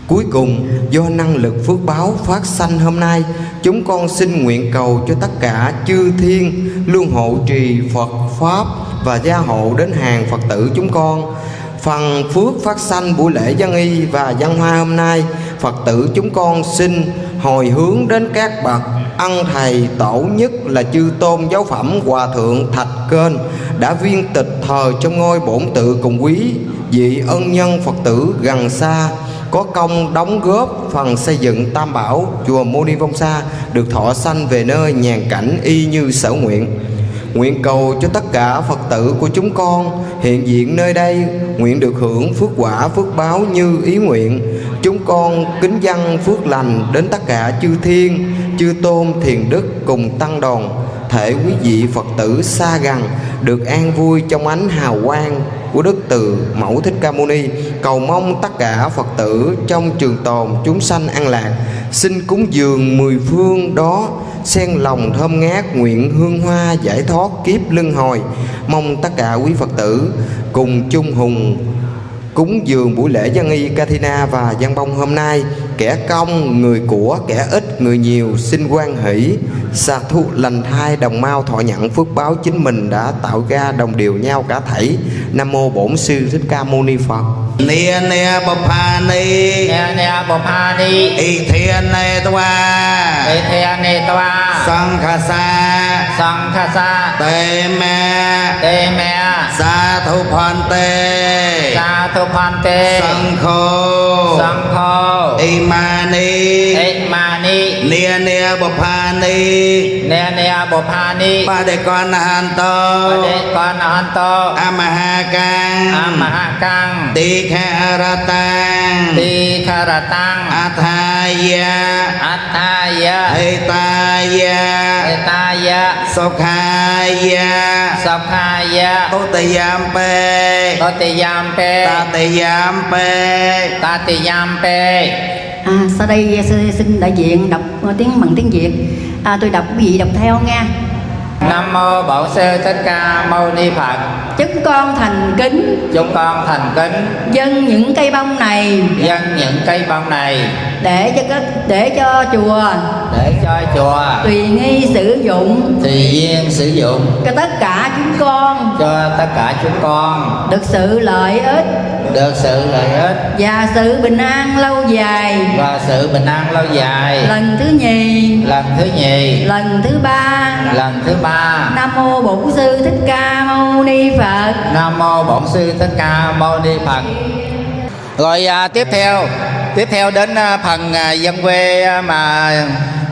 [SPEAKER 7] Cuối cùng, do năng lực phước báo phát sanh hôm nay, chúng con xin nguyện cầu cho tất cả chư thiên luôn hộ trì Phật Pháp và gia hộ đến hàng Phật tử chúng con. Phần phước phát sanh buổi lễ dân y và dân hoa hôm nay, Phật tử chúng con xin hồi hướng đến các bậc ân thầy tổ, nhất là chư tôn giáo phẩm Hòa Thượng Thạch Kênh đã viên tịch thờ trong ngôi bổn tự, cùng quý vị ân nhân Phật tử gần xa có công đóng góp phần xây dựng Tam Bảo chùa Mô Ni Vong Sa được thọ sanh về nơi nhàn cảnh y như sở nguyện. Nguyện cầu cho tất cả Phật tử của chúng con hiện diện nơi đây nguyện được hưởng phước quả phước báo như ý nguyện. Chúng con kính dâng phước lành đến tất cả chư thiên, chư tôn thiền đức cùng tăng đoàn, thể quý vị Phật tử xa gần được an vui trong ánh hào quang của Đức Từ Mẫu Thích Ca Mâu Ni. Cầu mong tất cả Phật tử trong trường tồn chúng sanh an lạc. Xin cúng dường 10 phương đó xen lòng thơm ngát, nguyện hương hoa giải thoát kiếp luân hồi. Mong tất cả quý Phật tử cùng chung hùng cúng dường buổi lễ dân y Kathina và dân bông hôm nay. Kẻ công người của, kẻ ít người nhiều, xin hoan hỷ sa thu lành thai đồng mau thọ nhận phước báo chính mình đã tạo ra đồng đều nhau cả thảy. Nam mô Bổn Sư Thích Ca Mâu Ni Phật.
[SPEAKER 1] Nia nia bồ pa ni,
[SPEAKER 5] Nia nia bồ pa ni,
[SPEAKER 1] y thiên ne toa,
[SPEAKER 5] Ê thea nê toa,
[SPEAKER 1] sang kha sa,
[SPEAKER 5] Sang kha sa,
[SPEAKER 1] te me,
[SPEAKER 5] Tê me,
[SPEAKER 1] sa thu phan te,
[SPEAKER 5] Sa thu phan tê,
[SPEAKER 1] sang kho,
[SPEAKER 5] Sang kho,
[SPEAKER 1] y ma ni,
[SPEAKER 5] Ê ma ni,
[SPEAKER 1] nia nia bồ pa ni,
[SPEAKER 5] Nia nia bồ pa ni,
[SPEAKER 1] ba đề con han to,
[SPEAKER 5] Ba đế con an to,
[SPEAKER 1] amaha kang,
[SPEAKER 5] Amaha kang,
[SPEAKER 1] ti kha ra tang,
[SPEAKER 5] Ti kha ra tăng,
[SPEAKER 1] athaya,
[SPEAKER 5] Attaya,
[SPEAKER 1] etaya,
[SPEAKER 5] Etaya,
[SPEAKER 1] sokhaya,
[SPEAKER 5] Sakhaya,
[SPEAKER 1] Totayampe,
[SPEAKER 5] Totiyampe,
[SPEAKER 1] Tatayampe.
[SPEAKER 5] Tatiyampe.
[SPEAKER 6] Sau đây xin đại diện đọc bằng tiếng Việt. Tôi đọc, quý vị đọc theo nha.
[SPEAKER 5] Nam mô Bổn Sư Thích Ca Mâu Ni Phật.
[SPEAKER 6] Chúng con thành kính
[SPEAKER 5] Chúng con thành kính
[SPEAKER 6] dâng những cây bông này
[SPEAKER 5] dâng những cây bông này
[SPEAKER 6] để cho chùa
[SPEAKER 5] để cho chùa
[SPEAKER 6] tùy nghi sử dụng,
[SPEAKER 5] tùy duyên sử dụng
[SPEAKER 6] cho tất cả chúng con
[SPEAKER 5] cho tất cả chúng con
[SPEAKER 6] được sự lợi ích
[SPEAKER 5] được sự lợi ích
[SPEAKER 6] và sự bình an lâu dài.
[SPEAKER 5] và sự bình an lâu dài.
[SPEAKER 6] Lần thứ nhì,
[SPEAKER 5] Lần thứ nhì,
[SPEAKER 6] lần thứ ba.
[SPEAKER 5] lần thứ ba.
[SPEAKER 6] Nam mô Bổn Sư Thích Ca Mâu Ni Phật.
[SPEAKER 5] Nam mô Bổn Sư Thích Ca Mâu Ni Phật. Rồi tiếp theo đến phần dân quê mà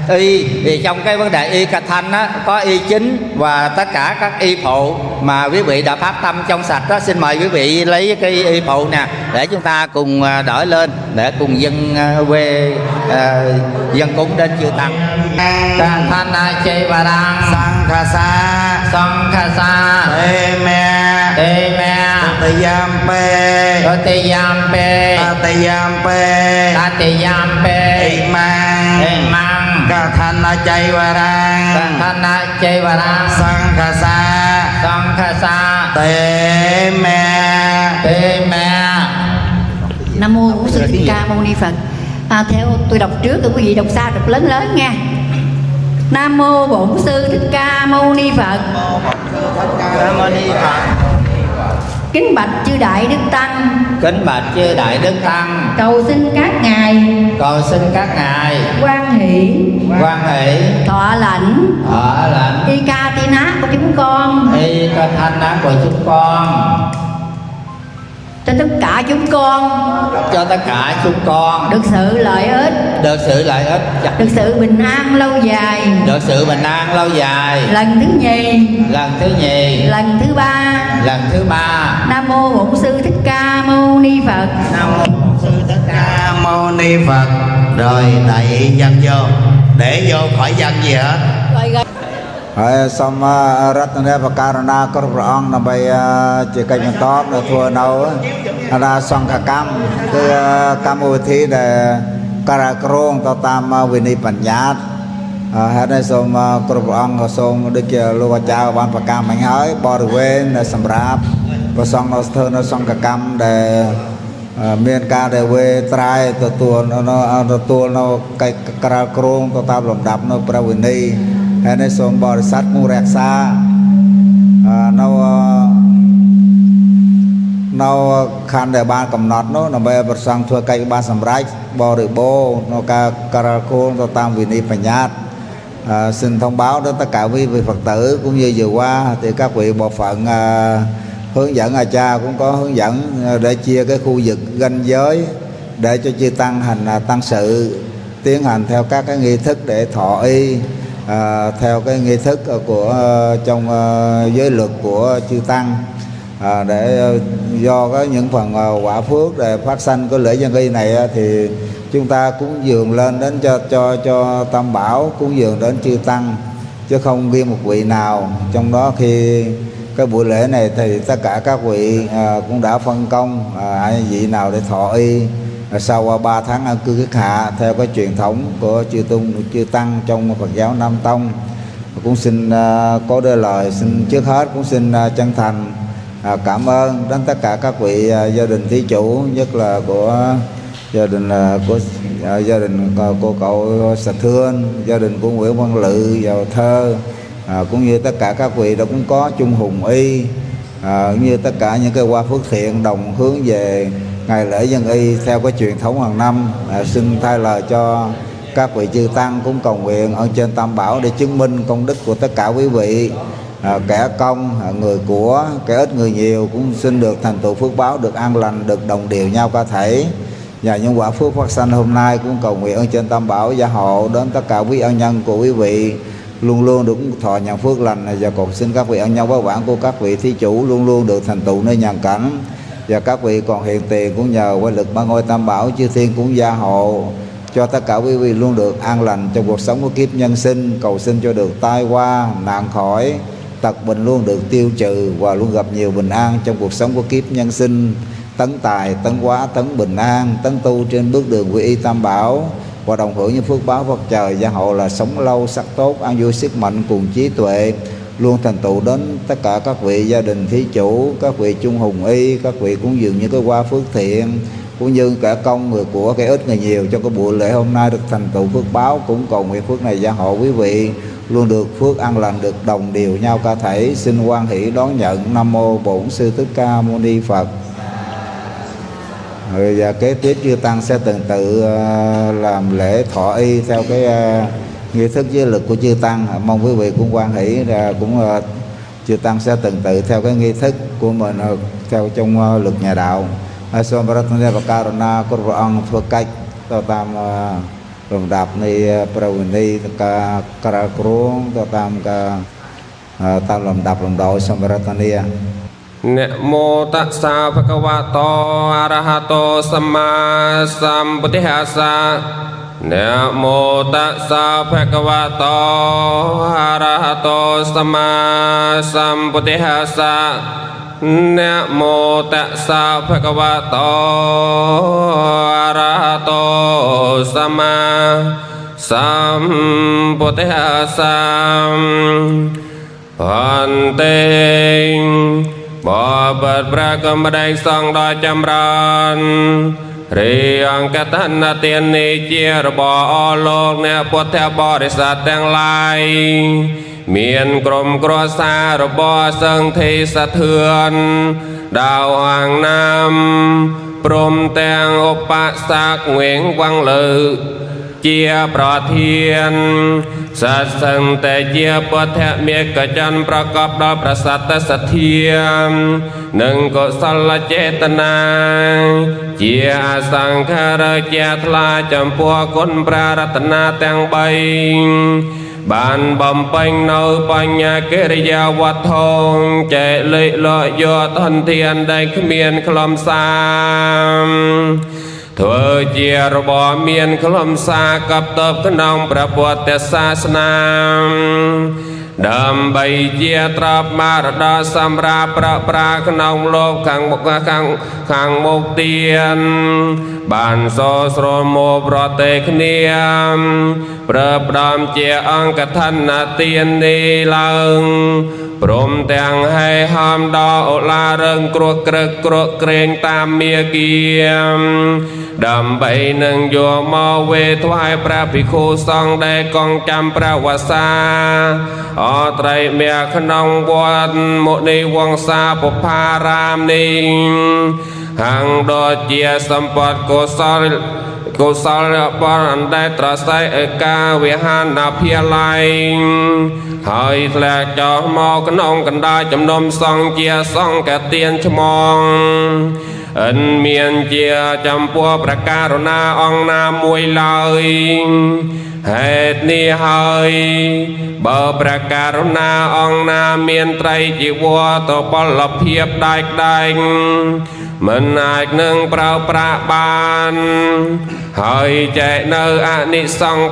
[SPEAKER 5] y, thì trong cái vấn đề y cạch thanh á, có y chính và tất cả các y phụ mà quý vị đã phát tâm trong sạch đó. Xin mời quý vị lấy cái y phụ nè để chúng ta cùng đỡ lên để cùng dân quê dân cúng đến chư tăng. Cạch thanh chê bà đăng
[SPEAKER 1] Sang kha sa,
[SPEAKER 5] Sang kha sa,
[SPEAKER 1] te me,
[SPEAKER 5] Tê me,
[SPEAKER 1] Tatayampe,
[SPEAKER 5] Totiyampe,
[SPEAKER 1] Tatayampe,
[SPEAKER 5] Tatiyampe,
[SPEAKER 1] Imang,
[SPEAKER 5] Emang,
[SPEAKER 1] Ca thanh chay và rang,
[SPEAKER 5] Thanh chê bà đăng
[SPEAKER 1] Sang kha sa,
[SPEAKER 5] Sang kha sa,
[SPEAKER 1] te me.
[SPEAKER 5] Tê me.
[SPEAKER 6] Nam mô Bổn Sư Thích Ca Mâu Ni Phật. Theo tôi đọc trước, quý vị đọc xa đọc lớn lớn nha. Nam mô Bổn Sư Thích Ca Mâu Ni Phật.
[SPEAKER 5] Nam mô Ni Phật.
[SPEAKER 6] Kính bạch chư đại đức tăng,
[SPEAKER 5] Kính bạch chư đại đức tăng,
[SPEAKER 6] cầu xin các ngài
[SPEAKER 5] cầu xin các ngài
[SPEAKER 6] quan hỷ
[SPEAKER 5] quan hệ
[SPEAKER 6] thọ lãnh
[SPEAKER 5] ở lệnh.
[SPEAKER 6] y ca ti ná của chúng con
[SPEAKER 5] Y ca thanh á của chúng con.
[SPEAKER 6] cho tất cả chúng con,
[SPEAKER 5] cho tất cả chúng con
[SPEAKER 6] được sự lợi ích,
[SPEAKER 5] được sự lợi ích,
[SPEAKER 6] được sự bình an lâu dài,
[SPEAKER 5] được sự bình an lâu dài.
[SPEAKER 6] lần thứ nhì,
[SPEAKER 5] Lần thứ nhì,
[SPEAKER 6] lần thứ ba,
[SPEAKER 5] lần thứ ba.
[SPEAKER 6] Nam mô Bổn Sư Thích Ca Mâu Ni Phật.
[SPEAKER 5] Nam mô Bổn Sư Thích Ca
[SPEAKER 1] Mâu Ni Phật. Rồi đẩy dân vô, để vô khỏi dân gì hết.
[SPEAKER 8] ហើយសូមរតនាបការណាគ្រប់ព្រះអង្គដើម្បីជាកិច្ចបន្តនៅធ្វើនៅអាសង្ឃកម្មគឺកម្មវិធីដែលការក្រងទៅតាមវិន័យបញ្ញត្តិហេតុនេះសូមគ្រប់ព្រះអង្គសូមដូចជាលោកអាចារ្យបានប្រកាសមិញហើយបរិវេណសម្រាប់ប្រសង់នៅស្ថិតនៅសង្ឃកម្មដែលមានការដែលវេត្រាយទទួលនៅកិច្ចការក្រងទៅតាមលំដាប់នៅព្រះវិន័យហើយនេះសូមបរិស័ទគង់រក្សានៅខណ្ឌដែលបានកំណត់នោះដើម្បីប្រសង់ធ្វើកិច្ចបានសម្រេចបរិបូរណ៍នៅការការគោលទៅតាមវិន័យបញ្ញត្តិxin thông báo đến tất cả quý vị Phật tử cũng như vừa qua thì các vị bộ phận hướng dẫn cha cũng có hướng dẫn để chia cái khu vực ranh giới để cho chư tăng hành tăng sự tiến hành theo các cái nghi thức để thọ y theo cái nghi thức của trong giới luật của chư tăng để do có những phần quả phước để phát sanh cái lễ dân y này thì chúng ta cúng dường lên đến cho Tam Bảo, cúng dường đến chư tăng chứ không riêng một vị nào. Trong đó khi cái buổi lễ này thì tất cả các vị cũng đã phân công ai vị nào để thọ y sau qua 3 tháng an cư kiết hạ theo cái truyền thống của chư tăng trong Phật giáo Nam Tông. Cũng xin có đôi lời xin trước hết cũng xin chân thành cảm ơn đến tất cả các vị gia đình thí chủ, nhất là của gia đình cô cậu Sạch Thương, gia đình của Nguyễn Văn Lự Giàu Thơ, cũng như tất cả các vị đã cũng có chung hùng y, như tất cả những cái hoa phước thiện đồng hướng về ngày lễ dân y theo cái truyền thống hàng năm. Xin thay lời cho các vị chư tăng cũng cầu nguyện ơn trên Tam Bảo để chứng minh công đức của tất cả quý vị, kẻ công người của, kẻ ít người nhiều cũng xin được thành tựu phước báo, được an lành, được đồng đều nhau cả thảy. Và những quả phước phát sanh hôm nay cũng cầu nguyện ơn trên Tam Bảo gia hộ đến tất cả quý ân nhân của quý vị luôn luôn được thọ nhận phước lành, và còn xin các vị ân nhân báo bản của các vị thí chủ luôn luôn được thành tựu nơi nhàn cảnh. Và các vị còn hiện tiền cũng nhờ qua lực ba ngôi Tam Bảo chư thiên cũng gia hộ cho tất cả quý vị luôn được an lành trong cuộc sống của kiếp nhân sinh, cầu xin cho được tai qua nạn khỏi, tật bệnh luôn được tiêu trừ và luôn gặp nhiều bình an trong cuộc sống của kiếp nhân sinh, tấn tài, tấn hóa, tấn bình an, tấn tu trên bước đường quy y Tam Bảo và đồng hưởng những phước báo Phật trời gia hộ là sống lâu sắc tốt, an vui sức mạnh cùng trí tuệ luôn thành tựu đến tất cả các vị gia đình thí chủ, các vị chung hùng y, các vị cũng dường những cái hoa phước thiện cũng như cả công người của kẻ ít người nhiều trong cái buổi lễ hôm nay được thành tựu phước báo. Cũng cầu nguyện phước này gia hộ quý vị luôn được phước an lành, được đồng đều nhau cả thảy. Xin hoan hỷ đón nhận. Nam mô Bổn Sư Thích Ca Mâu Ni Phật. Rồi và kế tiếp chư tăng sẽ từng tự làm lễ thọ y theo cái nghi thức giới lực của chư tăng. Mong quý vị cũng hoan hỷ cũng chư tăng sẽ từng tự theo cái nghi thức của mình theo trong lực nhà đạo.សូមប្រទានបការណាគ្រប់ព្រះអង្គធ្វើកិច្ចទៅតាមលំដាប់នៃប្រវេណីការក្រៅគ្រងទៅតាមការតាមលំដាប់លំដោយសូមប្រទាន
[SPEAKER 9] นะโมตัสสะภะคะวะโตอะระหะโตสัมมาสัมพุทธัสสะนะโมตัสสะภะคะวะโตอะระหะโตสัมมาสัมพุทธัสสะนะโมตัสสะภะคะวะโตอะระหะโตสัมมาสัมพุทธัสสะอันเตบเปิดพระกรรมได้ทรงโดยจำรันเรียงกตันเตียนนิเจียรบโลกเนพุทธบริษัทแต่งลายเมียนกรมกรัวซาระบสังเทสะเทือนดาวห่างน้ำพรมแตงอุปสรรคเหวงวังลือ ជាប្រធានសាសឹងតែជាពុទ្ធមេកច័ន្ទប្រកបដោយប្រសត្តសទ្ធានិងកុសលចេតនាជាអសង្ខារជាថ្លាចំពោះគុណព្រះរតនទាំង3បានបំពេញនៅបញ្ញាកិរិយាវត្ថុចែកលេខលយកធនធានដែលគ្មានខ្លឹមសារធ្វើជារបបមានខ្លឹមសារកប់តបក្នុងព្រះពុទ្ធសាសនាដើម្បីជាទ្រព្យមរតកសម្រាប់ប្រើប្រាស់ក្នុងលោកខាងមុខទៀតបានសរស្រួលមកប្រទេគ្នាប្រើផ្ដំជាអង្គឋានទាននេះឡើងព្រមទាំងឲ្យហមដល់អូឡារឹងគ្រោះក្រឹកគ្រោះក្រែងតាមមាគ៌ាដើម្បីនឹងយកមកវេថ្វាយព្រះភិក្ខុសង្ឃដែលកងចាំព្រះវស្សាអត្រីមេក្នុងវត្តមុនីវង្សាពុផារាមនេះហាងដូចជាសម្បត្តិកុសលបរអណ្ដែតត្រសៃឯកាវិហានភាល័យហើយធ្លាក់ចុះមកក្នុងកណ្ដាលជំនុំសង្ឃជាសង្ឃទានឆ្មងអិនមានជាចំពោះប្រការណាអង្គណាមួយឡើយហេតុនេះហើយបើប្រការណាអង្គណាមានត្រីជីវរទៅពលភាពដាច់ដែងមិនអាចនឹងប្រើប្រាស់បានហើយចែកនៅអនិសង្ឃ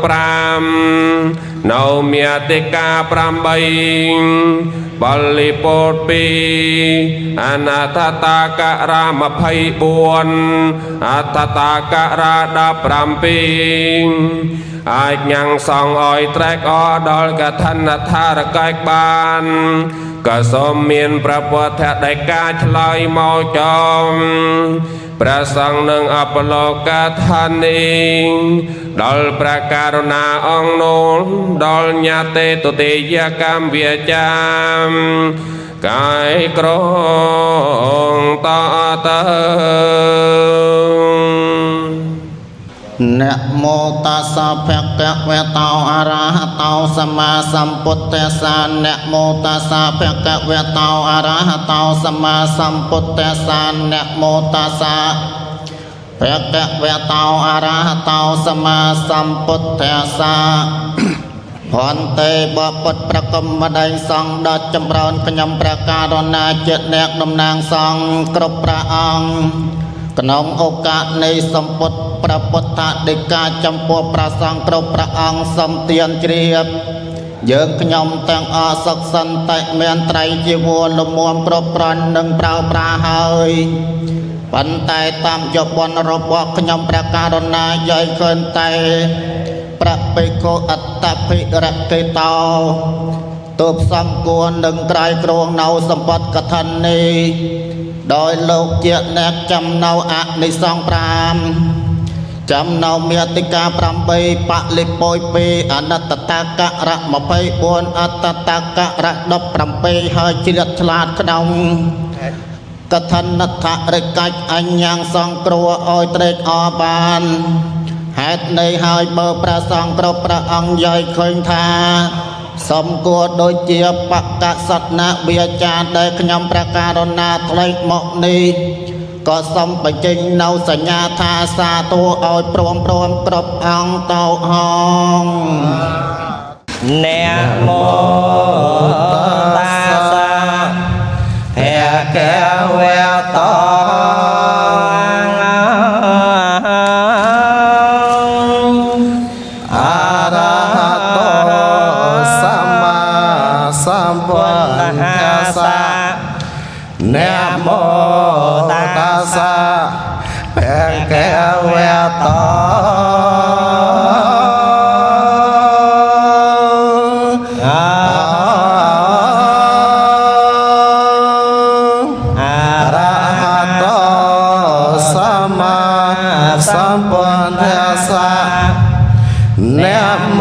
[SPEAKER 9] 5នៅមាតិកា8បលិពោត2អនាថតាការៈ24អត្តតាការៈ17អាចញ៉ាំងសងឲ្យត្រែកអដល់កថានថារកែកបានក៏សូមមានព្រះពុទ្ធដីកាឆ្លើយមកចំព្រះសង្ឃនឹងអបលោកថានេះដល់ព្រះករុណាអង្គនោះដល់ញាទេទុតិយកម្មវាចាមកាយក្រងតទៅ
[SPEAKER 1] นะโมตัสสะภะคะวะโตอะระหะโตสัมมาสัมพุทธัสสะนะโมตัสสะภะคะวะโตอะระหะโตสัมมาสัมพุทธัสสะนะโมตัสสะภะคะวะโตอะระหะโตสัมมาสัมพุทธัสสะផន្តេបពុទ្ធប្រកុំបដិសង្ឃដ៏ចម្រើនខ្ញុំព្រះករុណាជាអ្នកតំណាងសង្ឃគ្រប់ព្រះអង្គក្នុងឱកាសនៃសម្ពុទ្ធព្រះពុទ្ធដីកាចំពោះព្រះសង្ឃគ្រប់ព្រះអង្គសំទានជ្រាបយើងខ្ញុំទាំងអស់សុខសន្តិមានត្រៃជីវរលំមគ្រប់ប្រន់និងប្រើប្រាស់ហើយប៉ុន្តែតាមយកបនរបស់ខ្ញុំព្រះករុណាយាយឃើញតែព្រះបេកោអត្តភិរកិតោទើបសំគួរនឹងក្រៃក្រងនៅសម្បត្តិកថានេះដោយលោកជាអ្នកចំណៅអនិសង្ឃ5ចំណៅមេតិកា8បលិពោយ2អនត្តតាករៈ24អត្តតាករៈ17ហើយជ្រាបឆ្លាតក្នុងកថានថរិកាច់អញ្ញងសង្គ្រោះឲ្យត្រេកអរបានហេតុនេះហើយបើព្រះសង្ឃគ្រប់ព្រះអង្គយាយឃើញថាសំគួរដូចជាបកសតនវាចាដែលខ្ញុំព្រះករុណាថ្លែងមកនេះក៏សូមបញ្ចេញនៅសញ្ញាថាសាទរឲ្យព្រមគ្រប់អង្គតោហង
[SPEAKER 3] นะโมตัสสะภะคะวะโตนะโมตัสสะภะคะวะโตอะระหะโตสัมมาสัมพุทธัสสะนะโม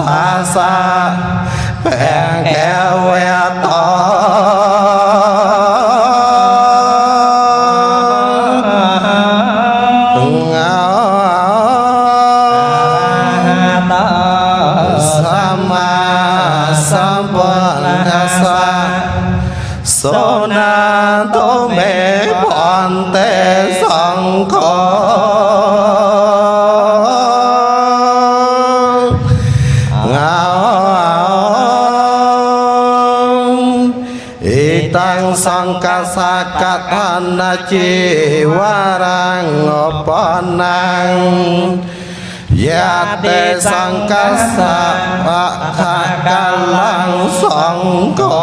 [SPEAKER 3] ตัสสะภะคะวะโตอะ
[SPEAKER 1] na tô mê bọn tê song khó tăng sang ca sa ca than na chi warang opan nang ya te sang ca sa ha ca lang song ko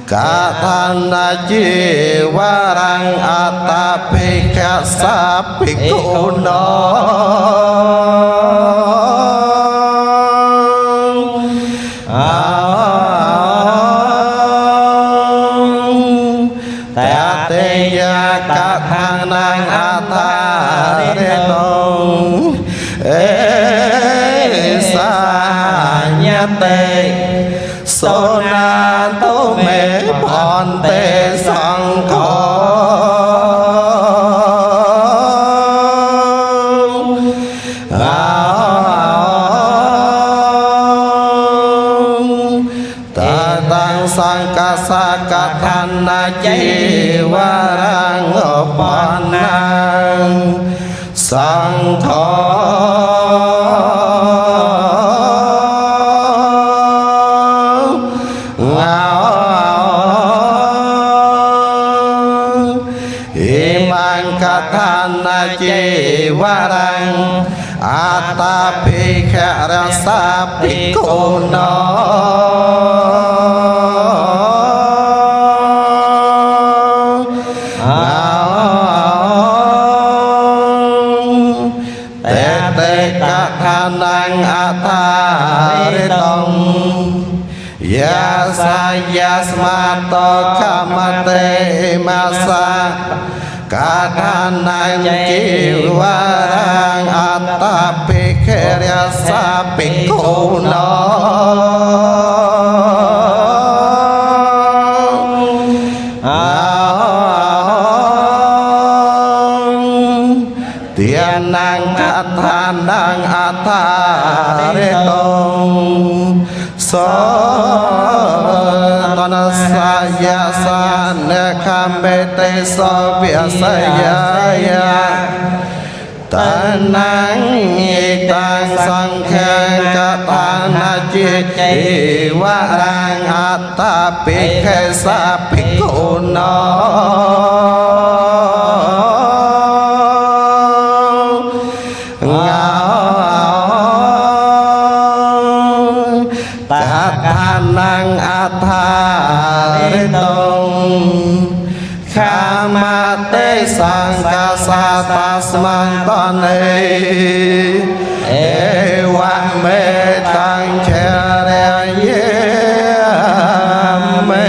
[SPEAKER 1] ca than na chi warang atapika sa piku no ta te ya ca thang nang ata re tong e sa nya te so na tô mê bọn tê sang ko ta tăng sang ca sa ca than na chi warang opan nang sang tho imang ca than na chi warang atapika rasa piku no nang atare tong ya sa yasmato kamate masa kadanang kiwarang atapikirya sa pikuno tianang katanang atare tong so tana saya sana kambete so biasa ya tanang itang sangkang katana cici warang atapi kesa pikuno nang atare tong kamate sang kasa tasman tane ewa me tang chere ye me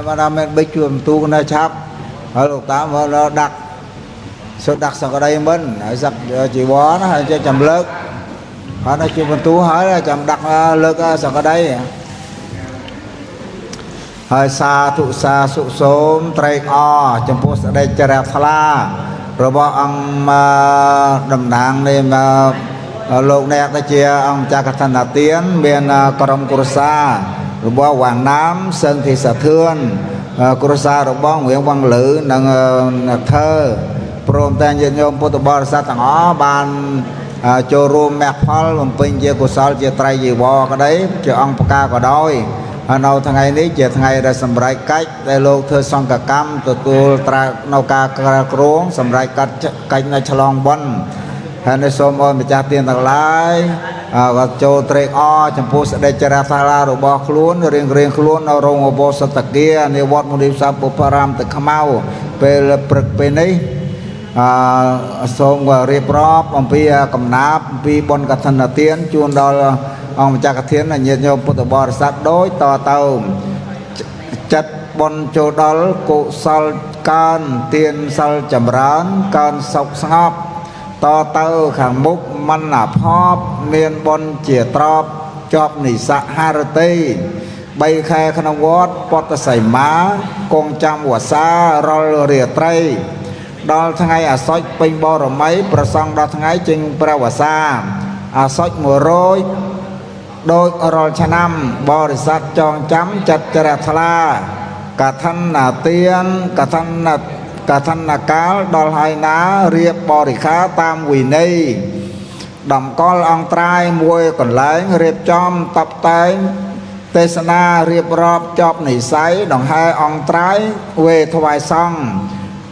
[SPEAKER 8] mà làm bên chuồng tu na chắp ở lục tám mà nó đặt số đặt sang ở đây mình ở sập chỉ bó nó hay cho chầm lớp họ nói chuyện tu hỏi là chầm đặt lớp sang ở đây hơi xa thụ xa sụ sốm trai o chầm post ở đây chờ đẹp thla rồi bọn ông đầm nang này mà lục nẹt đây chia ông cha cát thành là tiến bên Krong Kursa rồi bọn Hoàng Nam Sơn Thị Sở Thươn Kursa rồi bọn Nguyễn Văn Lữ nâng thơ prom tên dân nhôm Phật bò sa tặng ó ban cho rùm mẹ phal làm pin chia của sao chia trai gì bò cái đấy cho ông ca có đôi nào thằng ngày ní chia thằng ngày ra sầm rai cách đây lô thơ xong cả cam từ tu tra nâu ca kruông sầm rai cách này chlong bон hay nơi xóm ơi mà cha tiền tặng lái và cho tre o chấm phu sẽ đây chả ra rồi bỏ luôn riêng luôn nó rong ở bộ sắt kia nếu vót một điểm sao bộ param từ Kamau về về này xóm và reprop ông pi cầm náp pi bon cả thân là tiến chuồn đó ông cha cả thiên là nhiệt nhôm Phật bò sát đối to tàu chặt bon cho đó cụ sal can tiền sal chầm rán can sọc ngọc to tàu khang múc มันพอบเมียนบนเจียตรอบจอบนิสะฮารตีใบแค่ขนวดปอตใส่ม้ากงจำหัวซารอเรียไตรดอลทั้งไงอาศัยเป็นบรมัยประสองดอลทั้งไงจึงประวัติศาสตร์อาศัยมัวโรยโดยรอชนำบริษัทจองจำจัดจราทลากะทันนาเตียนกะทันนากาลดอลไฮนาเรียบบริค้าตามวินัยดำกอลอังตรายมวยก่อนแหลงเรียบจอมตับไตเทศนาเรียบรอบจอบหนีไซดองไฮอังตรายเวทวายซอง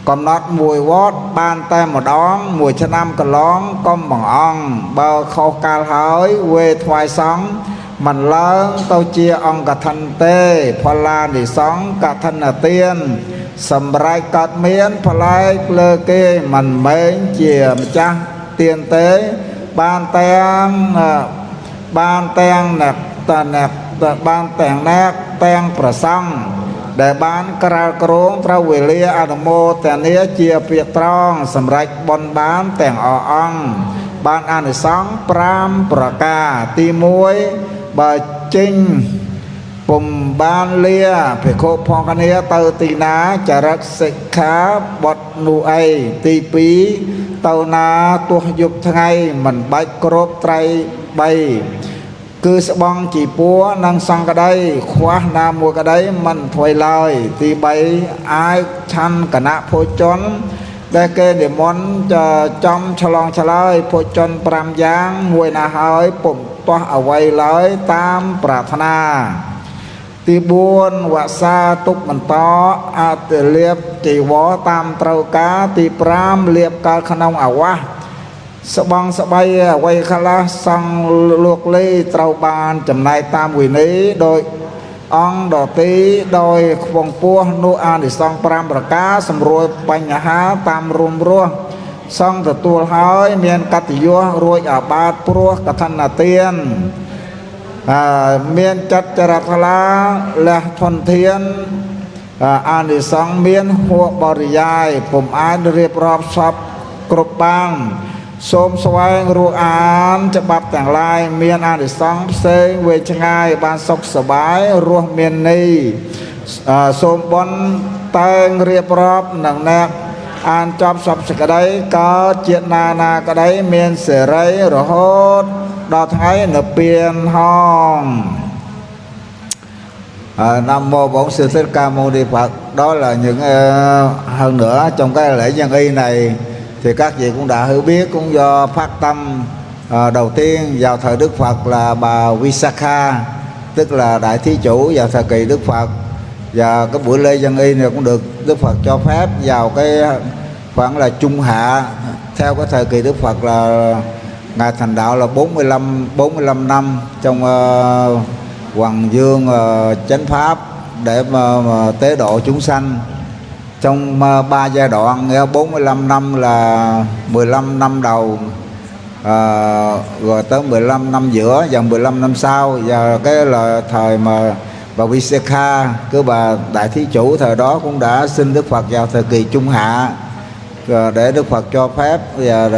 [SPEAKER 8] กำนัดมวยวอดบานแต่หมดอ้องมวยชนำกะล้องก้มบังอ่องเบาเขากาลหายเวทวายซองมันเลิงเต้าเจียองกะทันเตพลาหนีสองกะทันนาเตียนสำไรกัดเมียนพลายเลเกมันเมงเจียมจ้าเตียนเตบานแตงหนักตะหนักบานแต่งแนกแตงประซังแต่บานกระโกรงพระเวเลียอนุโมแต่เนี้ยเจียเปียตรองสำไรบนบานแต่งอ่องบานอานิสงส์ปรามประกาตีมวยบาจิงปุ่มบานเลียเพโคพองกันเนียเตอตีนาจารักสิกขาบดนูไอตีปีเตานาตัวยุบทั้งไงมันใบกรบไตรใบคือสบองจีปัวนางสังกระไดคว้านามัวกระไดมันถอยลอยตีใบอายชันกนะโพจนได้เกณฑ์เดมอนจะจอมฉลองฉลายโพจนปรามยางมวยนาหายปุ่มตัวเอาไว้เลยตามปรารถนาตีบุญวะซาตุกมันต่ออาเตเลียบจีวอตามเตากาตีปรามเลียบกาขนองอาวะสบองสบายไว้คลาสังลวกเล่เตาบานจำนายตามวินี้โดยองดอตีโดยควงปัวนูอานิสองปรามประกาสำรวจปัญหาตามรุมรัวซองตัวหายเมียนกัติยัวรวยอาบาดปลัวกทันนาเตียนเมียนจัดจรัทลาและทนเทียนอานิสองเมียนหัวบริยายผมอ่านเรียบรอบซับกรุบางสมสวายรูอานจะบับแต่งลายเมียนอานิสองเซงเวชงายบานสกสบายรัวเมียนนีสมบนแตงเรียบรอบหนังแนบอ่านจอบสับสกระไดก็เจตนากระไดเมียนเสรัยรหดดอไทยเนเปียนห้องNam mô Bổn Sư Thích Ca Mâu Ni Phật. Đó là những hơn nữa trong cái lễ nhân y này thì các vị cũng đã hiểu biết, cũng do phát tâm đầu tiên vào thời Đức Phật là bà Visakha, tức là đại thí chủ vào thời kỳ Đức Phật, và cái buổi lễ nhân y này cũng được Đức Phật cho phép vào cái khoảng là trung hạ. Theo cái thời kỳ Đức Phật là ngài thành đạo là 45 năm trong Hoàng Dương chánh pháp để mà tế độ chúng sanh trong 3 giai đoạn. 45 năm là 15 năm đầu, rồi tới 15 năm giữa và 15 năm sau, và cái là thời mà bà Visakha, cứ bà đại thí chủ thời đó cũng đã xin Đức Phật vào thời kỳ trung hạ, để Đức Phật cho phép và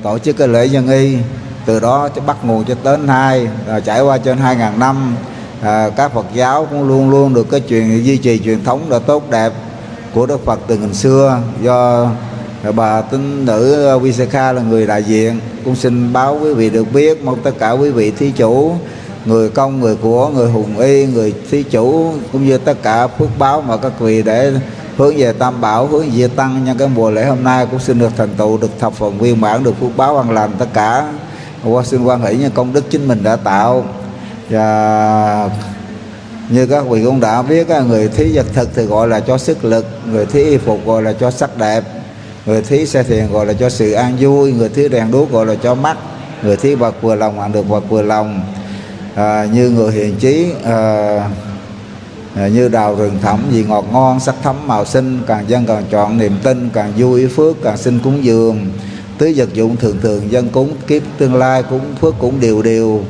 [SPEAKER 8] tổ chức cái lễ nhân y. Từ đó bắt nguồn cho đến nay, trải qua trên 2.000 năm, các Phật giáo cũng luôn luôn được cái duy trì truyền thống đã tốt đẹp của Đức Phật từ ngày xưa. Do bà tín nữ Visakha là người đại diện, cũng xin báo quý vị được biết, mong tất cả quý vị thí chủ, người công, người của, người hùng y, người thí chủ, cũng như tất cả phước báo mà các vị để hướng về Tam Bảo, hướng về Tăng nhân cái mùa lễ hôm nay cũng xin được thành tựu, được thập phần viên mãn, được phước báo an lành tất cả. Qua xin quan hỷ những công đức chính mình đã tạo. Và như các vị cũng đã biết, người thí vật thực thì gọi là cho sức lực, người thí y phục gọi là cho sắc đẹp, người thí xe thiền gọi là cho sự an vui, người thí đèn đuốc gọi là cho mắt, người thí vật vừa lòng ăn được vật vừa lòng. Như người hiền trí, như đào rừng thẳm vì ngọt ngon, sắc thấm màu xinh, càng dân càng chọn niềm tin, càng vui phước, càng xin cúng dường. Tứ vật dụng thường thường dân cúng, kiếp tương lai cúng phước cũng đều đều,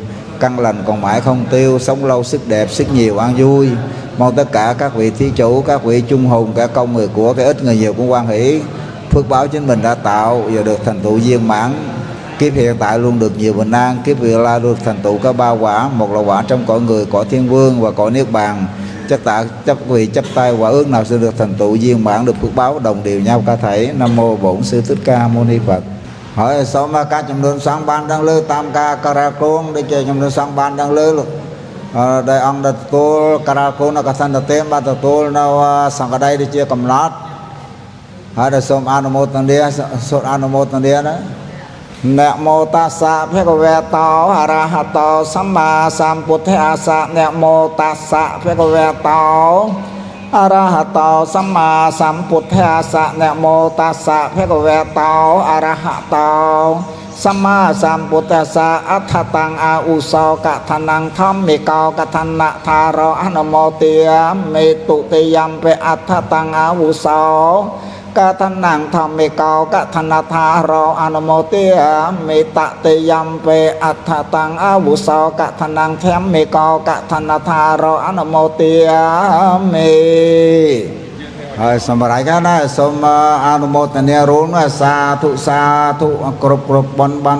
[SPEAKER 8] căn lành còn mãi không tiêu, sống lâu sức đẹp, sức nhiều an vui. Mong tất cả các vị thí chủ, các vị chung hùng, cả công người của, cái ít người nhiều cũng quan hỷ phước báo chính mình đã tạo và được thành tựu viên mãn. kiếp hiện tại luôn được nhiều bình an, kiếp vị lai được thành tựu cả ba quả, một là quả trong cõi người, cõi thiên vương và cõi niết bàn. Chấp vị chấp tay quả ước nào sẽ được thành tựu viên mãn, được phước báo đồng đều nhau cả thảy. Nam mô Bổn Sư Thích Ca Mâu Ni Phật. Hỏi số ma ca trong đơn sáng ban đang lư tam ca karakon để chơi trong đơn sáng ban đang lư luôn. Đây ông đặt tu karakon là kathan đặt tem ba tu nào sang cái đây để chơi cầm lát. Hỏi đây số Anumotana đó. Namo tassa bhagavato arahato samma sambuddhassa. Namo tassa bhagavato arahato samma sambuddhassa. Namo tassa bhagavato arahato samma sambuddhassa. Athatang auso kathanang dhammiko kathana tharo anumotiya metu tiyampe athatang auso kathanang dhammiko kathana tharo anumotiya meta tiyampe athatang auso kathanang dhammiko kathana tharo anumotiya me. Rồi xong rồi cái đó xong Anumotania rốn xa thụ cột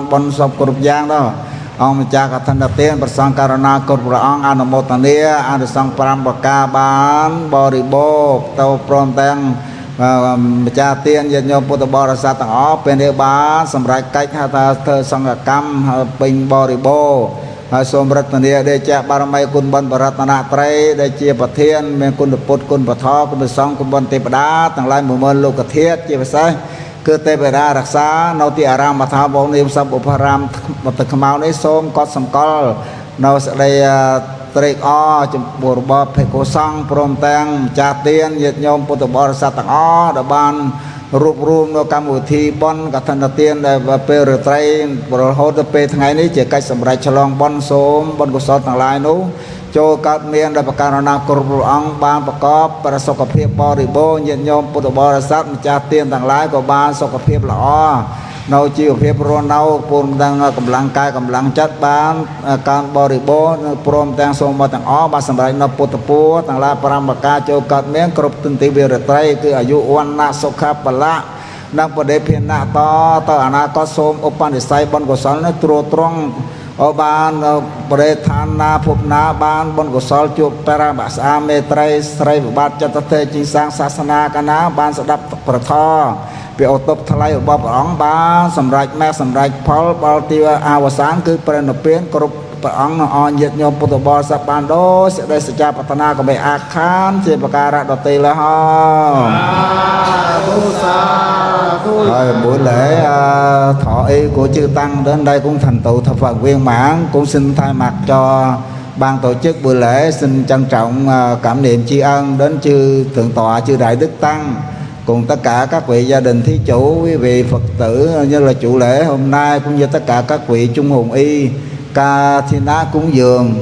[SPEAKER 8] bon sọc cột giang đó ông cha cả thân đặc tiên bậc sang karana cột ông Anumotania anh sang Prambaka ban boribo tàu prom tang cha tiên dân nhôm Phật bồ sát tạng ó bên địa bán xong rồi cách hai ta thơ sang cam bình boriboសូមរតនាដេចាបារមីគុណបុណ្យបរតនត្រ័យដែលជាប្រធានមានគុណពុទ្ធគុណពធគុណសង្ឃគុណបុណ្យទេវតាទាំងឡាយ10000លោកធាតុជាពិសេសគឺទេវតារក្សានៅទីអារាមថាបងនាមសពឧបរាមទឹកខ្មៅនេះសូមកត់សម្គាល់នៅស្ដីត្រេកអរចំពោះរបបភិក្ខុសង្ឃព្រមទាំងម្ចាស់ទានញាតិញោមពុទ្ធបរិស័ទទាំងអស់ដែលបានរួបរวมនៅកម្មវិធីបុណ្យកឋិនទានដែលពេលរាត្រីរហូតដល់ពេលថ្ងៃនេះជាកិច្ចសម្រេចឆ្លងបុណ្យសូមបុណ្យកុសលទាំងឡាយនោះចូលកើតមានដោយប្រការណាគ្រប់ព្រះអង្គបានប្រកបប្រសុខភាពបរិបូរណ៍ញាតិញោមពុទ្ធបរិស័ទម្ចាស់ទានទាំងឡាយក៏បានសុខភាពល្អនៅជីវភាពរស់នៅពុនទាំងកម្លាំងកាយកម្លាំងចិត្តបានការបរិបូរណ៍ព្រមទាំងសូមមកទាំងអស់បានសម្រេចនៅពុទ្ធពរទាំងឡាយ5ប្រការចូលកើតមានគ្រប់ទិន្តិវិរត្រីគឺអាយុវណ្ណៈសុខៈបលៈនិងបដិភិណៈតទៅអនាគតសូមឧបនិស្ស័យបុណ្យកុសលនេះត្រួតត្រងបានបរិឋានណាភពណាបានបុណ្យកុសលជួបបរមស្អាមេត្រីស្រីវិបត្តិចិត្តទេជីសាងសាសនាកាលណាបានស្ដាប់ប្រធរពីឧត្តបថ្លៃរបស់ព្រះអង្គបានសម្រេចមកសម្រេចផលបលទីអវសានគឺប្រណិពានគ្រប់ព្រះអង្គអញ្ញិតញោមពុទ្ធបរិស័ទបានដោយសេចក្តីសច្ចាបតនាកបិអាខានជាប្រការដតីលហោហើយbuổi lễ thọ y của chư tăng đến đây cũng thành tựu thập phần viên mãn, cũng xin thay mặt cho ban tổ chức buổi lễ xin trân trọng cảm niệm tri ân đến chư thượng tọa, chư đại đức tăng cùng tất cả các vị gia đình thí chủ, quý vị Phật tử như là chủ lễ hôm nay, cũng như tất cả các vị chung hùng y ca thiên á cúng dường,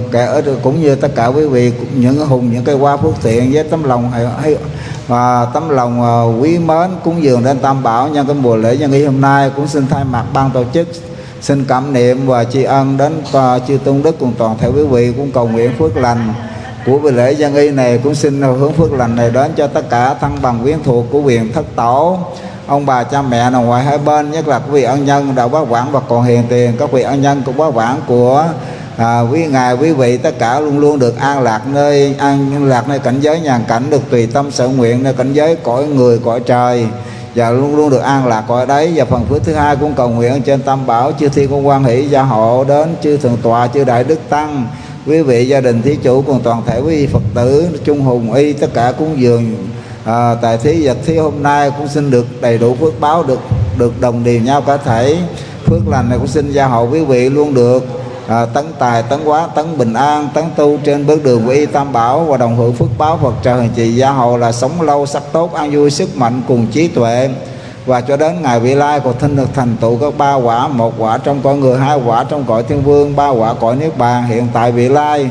[SPEAKER 8] cũng như tất cả quý vị những hùng những cây hoa phước thiện với tấm lòng và tấm lòng quý mến cúng dường đến Tam Bảo nhân cái mùa lễ nhân y hôm nay, cũng xin thay mặt ban tổ chức xin cảm niệm và tri ân đến chư tôn đức cùng toàn thể quý vị, cũng cầu nguyện phước lành của buổi lễ dân y này, cũng xin hướng phước lành này đến cho tất cả thân bằng quyến thuộc của quyền thất tổ, ông bà cha mẹ nào ngoài hai bên, nhất là quý vị ân nhân đạo bá vãng và còn hiền tiền, các vị ân nhân của bá vãng của quý ngài quý vị tất cả luôn luôn được an lạc nơi cảnh giới nhàn cảnh, được tùy tâm sở nguyện nơi cảnh giới cõi người cõi trời, và luôn luôn được an lạc cõi đấy. Và phần phước thứ hai cũng cầu nguyện trên Tam Bảo chư thiên cũng quan hỷ gia hộ đến chư thượng tọa, chư đại đức tăng, quý vị gia đình thí chủ cùng toàn thể quý vị Phật tử chung hùng y tất cả cúng dường tại thí vật thí hôm nay, cũng xin được đầy đủ phước báo, được đồng đều nhau cả thể. Phước lành này cũng xin gia hộ quý vị luôn được tấn tài, tấn hóa, tấn bình an, tấn tu trên bước đường của y Tam Bảo, và đồng hưởng phước báo Phật trời hành trì gia hộ là sống lâu sắc tốt, an vui, sức mạnh cùng trí tuệ, và cho đến ngày vị lai còn thinh được thành tựu các ba quả, một quả trong cõi người, hai quả trong cõi thiên vương, ba quả cõi niết bàn. Hiện tại vị lai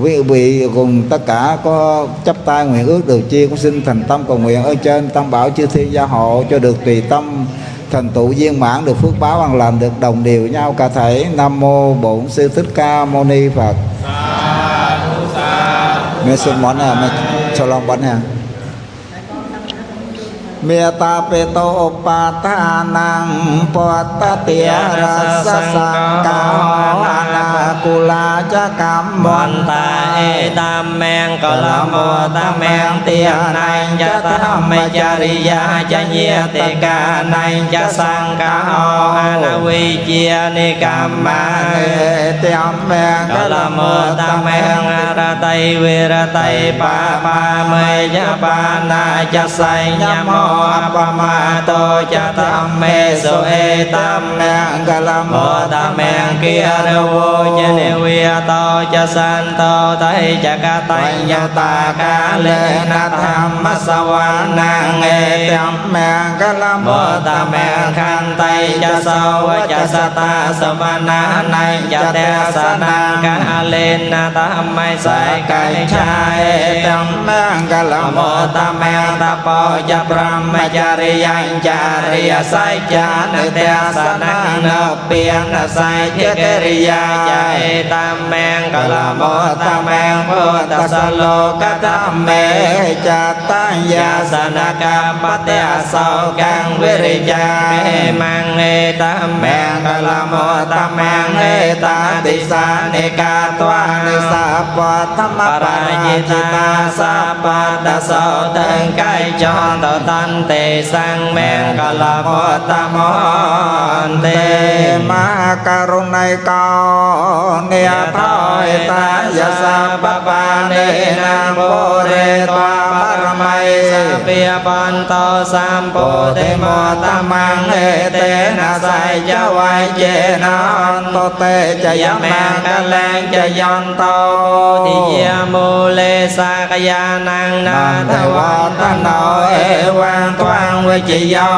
[SPEAKER 8] quý vị cùng tất cả có chấp tay nguyện ước được chi, cũng xin thành tâm cầu nguyện ở trên Tam Bảo chư thiên gia hộ cho được tùy tâm thành tựu viên mãn, được phước báo an lành, được đồng đều nhau cả thể. Nam mô Bổn Sư Thích Ca Mâu Ni Phật. Mẹ xin món nè, mẹ cho lòng bánh nè. មេតាបេតោឧបាតានាងពតតិរសសង្កោអនាគូលាចកម្ម
[SPEAKER 3] មន្តាអេតាមមេងកលមោតាមមេងទាណៃចតមចរិយាចញាតិកាណៃចសង្កោអនវិជានិកម្មមា
[SPEAKER 8] ទាំងមេង
[SPEAKER 3] កលមោតាមមេងរតៃវេរតៃបាបាមេយបាណាចសៃញមោអបមាតោចតមេសុអេតាមមេងកលមោតាមមេងគិរវោញនិវិតោចសន្តោតៃចកតញ្ញតាកាលេនធម្មសវណ្ណាងអេទាំងមេងកលមោតាមមេងខន្តីចសោវចសតាសមណាណៃចតេសនាកាលេនធម្មសៃកៃឆាយទាំងមេងកលមោតាមមេងតបោចប្រមចរិយាចារិយសៃចានតេសនានពានសៃជកិរិយាចៃតាមមេងកលមោតាមមេងពុទ្ធសលោកតាមមេចតញ្ញាសនកម្មបតេសោកាំងវិរិយាមេមង្េតាមមេងកលមោតាមមេងេតាតិសានិកាត្វានិសាបធម្មបរាយតាសាបតសោតង្កៃចន្តតន្តេសង្មេងកលមោតាមនទេ
[SPEAKER 8] មហាករុណៃកោនេថយតាយសបបានេនាមបុរិត្វាបរមៃ
[SPEAKER 3] សាភិបន្តោសម្ពុទ្ធិមោតមង្ហេតេណាសៃចវៃចេណាអន្តតេចយមង្កលែងចយន្តោទិយាមូលេសាកយានੰនាថវតណោអេវងត្វាងវិជយោ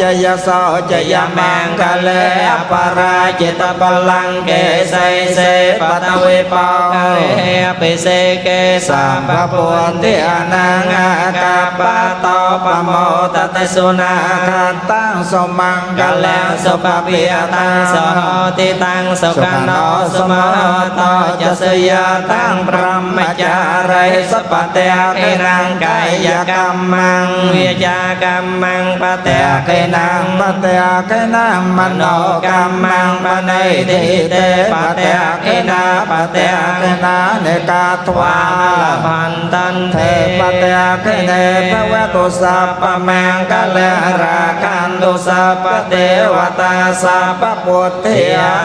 [SPEAKER 8] ចយសោចយ
[SPEAKER 3] មង្កលេអបរាជិតបលង្កេសៃសេបតវេបោករិអភិសេកេសម្បពុន្តិអនាងកបតោបមោតតសុនាខតាំងសមង្កលេសុបភិយតាំងសហតិតាំងសុខណោសមតោចសយតាំងប្រមចារិសបតេកេនង្កាយកម្មងវិជាកម្មងបតេកេនង្បតេកេនមโนកម្មងបណៃតិតេបតេកេណាបតេកេណានេកាត្វាលភន្តន្ទេបតេកេនេភវតុសពមង្កលេរាកន្តុសពទេវតាសពពុទ្ធា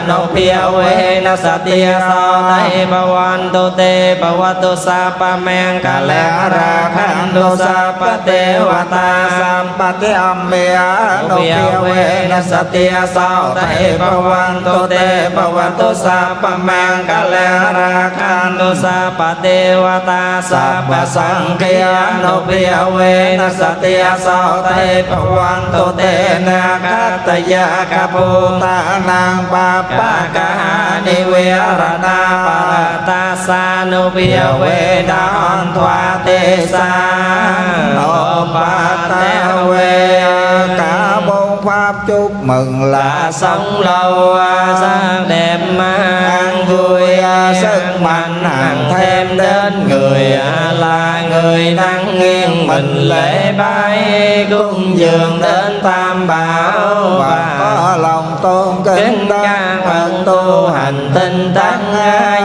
[SPEAKER 3] នុភាវេនសតិសោតៃភវន្តុទេភវតុសពមង្កលេរាកន្តុសពទេវតាសម្បតិអមេអនុភាវេនសតិសោតៃភវន្តុទេភវតុសពមង្កលេរាកន្តុសពទេវតាសពសង្ឃានុភាវេនសតិសោតៃភវន្តុទេនាគតយកពុតានាងបបកានិវេរណាបរតាសានុភាវេនន្ទ្វាទេសានោបតេវេ
[SPEAKER 8] កាបងផាបជុកមឹងឡា
[SPEAKER 3] là sông lâu sang đẹp mang vui sức mạnh hàng thêm đến người là người đang nghiêng mình lễ bái cung dường đến tam bảo
[SPEAKER 8] và có lòng tôn
[SPEAKER 3] kính ca phật tu hành tinh tấn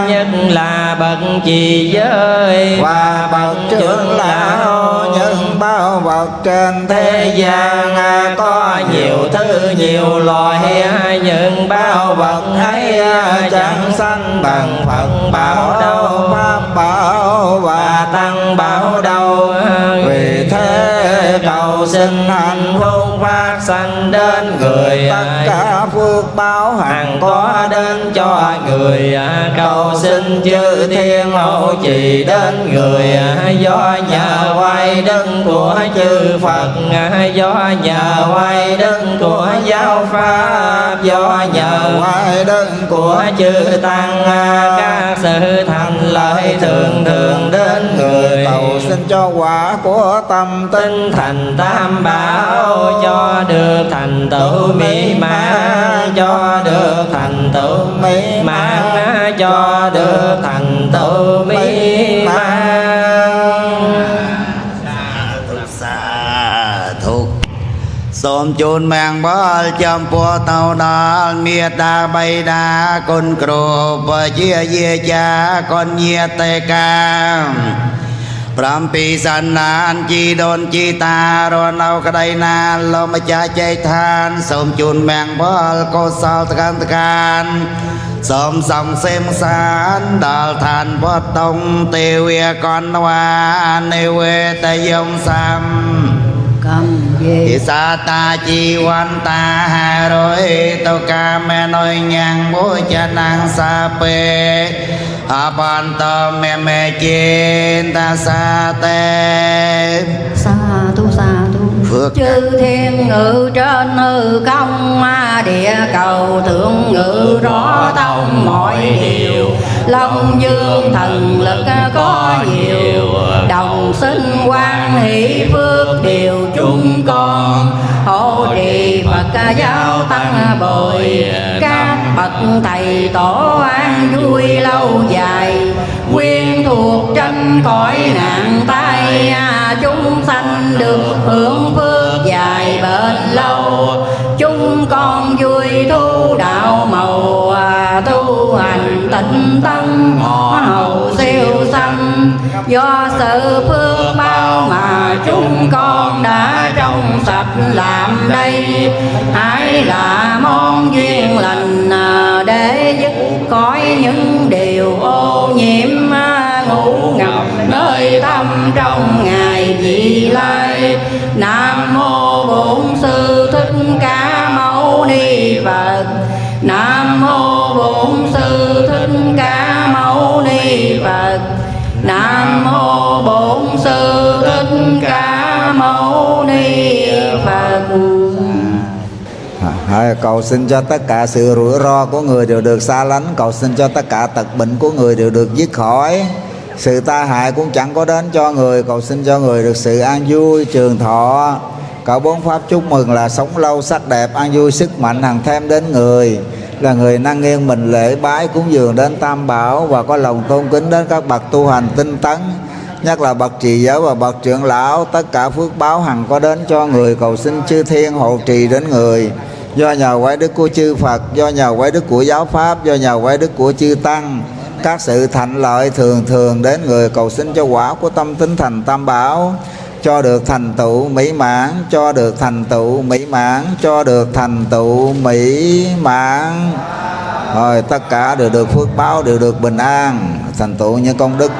[SPEAKER 3] nhất là bậc trì giới
[SPEAKER 8] và bậc trưởng lão những bao vật trên
[SPEAKER 3] thế gian có nhiều thứ nhiều loài những bao vật ấy chẳng sanh bằng Phật bảo đâu
[SPEAKER 8] pháp bảo
[SPEAKER 3] và tăng bảo đâu
[SPEAKER 8] vì thế
[SPEAKER 3] cầu xin hạnh phúc phát sanh đến người
[SPEAKER 8] tất cả phước báo
[SPEAKER 3] hằng có đến cho người cầu xin chư thiên hộ trì đến người do nhờ quay đức của chư Phật do nhờ quay đức của giáo pháp do nhờ
[SPEAKER 8] quay đức
[SPEAKER 3] của chư tăng các sự thành lợi thường thường đến người
[SPEAKER 8] cầu xin cho quả của tâm
[SPEAKER 3] tinh thành tam bảo cho được thành tựu mỹ mãn cho được thành tựu mỹ mãn cho được thành tựu mỹ mãn.
[SPEAKER 1] សូមជូនមាំងបលចំពោះតោដល់មេត្តាបៃតាគុណគ្រូបជាយាចាគុណញាតិកា7សន្តានជីដូនជីតារស់នៅក្តីណាលោកម្ចាស់ចែកឋានសូមជូនមាំងបលកុសលតកានសូមសង្សេមសានដល់ឋានវត្តតុងទេវាកណ្វានិវេតយំសាំ
[SPEAKER 6] cầm về
[SPEAKER 1] ិសាតាជីវន្តា500តកាមេណយញ៉ាំងបុចណាំងសាពេអបន្តមេមេចេនតាសាតេ
[SPEAKER 6] sa tu
[SPEAKER 1] Phước.
[SPEAKER 6] chư thiên ngự trên hư công địa cầu thượng ngự rõ thông mọi điều long dương thần lực có nhiều đồng sinh quan hỷ phước điều chúng con hộ trì Phật giáo tăng bồi các bậc thầy tổ an vui lâu dài quyên thuộc tranh cõi nạn tai chúng sanh được hưởng phước dài bền lâu chúng con vui tu đạo màu tu hành tịnh tân hầu siêu sanh do sự phước bao mà chúng con đã trong sạch làm đây hãy là món duyên lành để dứt khỏi những điều ô nhiễm ngủ ngập nơi tâm trong ngày vị lai. Nam mô Bổn Sư Thích Ca Mâu Ni Phật. Nam mô Bổn Sư Thích Ca Mâu Ni Phật. Nam mô Bổn Sư Thích Ca Mâu Ni Phật.
[SPEAKER 8] Cầu xin cho tất cả sự rủi ro của người đều được xa lánh. Cầu xin cho tất cả tật bệnh của người đều được dứt khỏi. Sự tai hại cũng chẳng có đến cho người. Cầu xin cho người được sự an vui trường thọ. Cầu bốn pháp chúc mừng là sống lâu sắc đẹp an vui sức mạnh hằng thêm đến người. Là người năng nghiêng mình lễ bái cúng dường đến Tam Bảo và có lòng tôn kính đến các bậc tu hành tinh tấn, nhất là bậc trì giới và bậc trưởng lão. Tất cả phước báo hằng có đến cho người. Cầu xin chư thiên hộ trì đến người. Do nhờ quái đức của chư Phật, do nhờ quái đức của giáo pháp, do nhờ quái đức của chư tăng, các sự thạnh lợi thường thường đến người. Cầu xin cho quả của tâm tính thành Tam Bảo cho được thành tựu mỹ mãn, cho được thành tựu mỹ mãn, cho được thành tựu mỹ mãn. Rồi tất cả đều được phước báo, đều được bình an, thành tựu như công đức.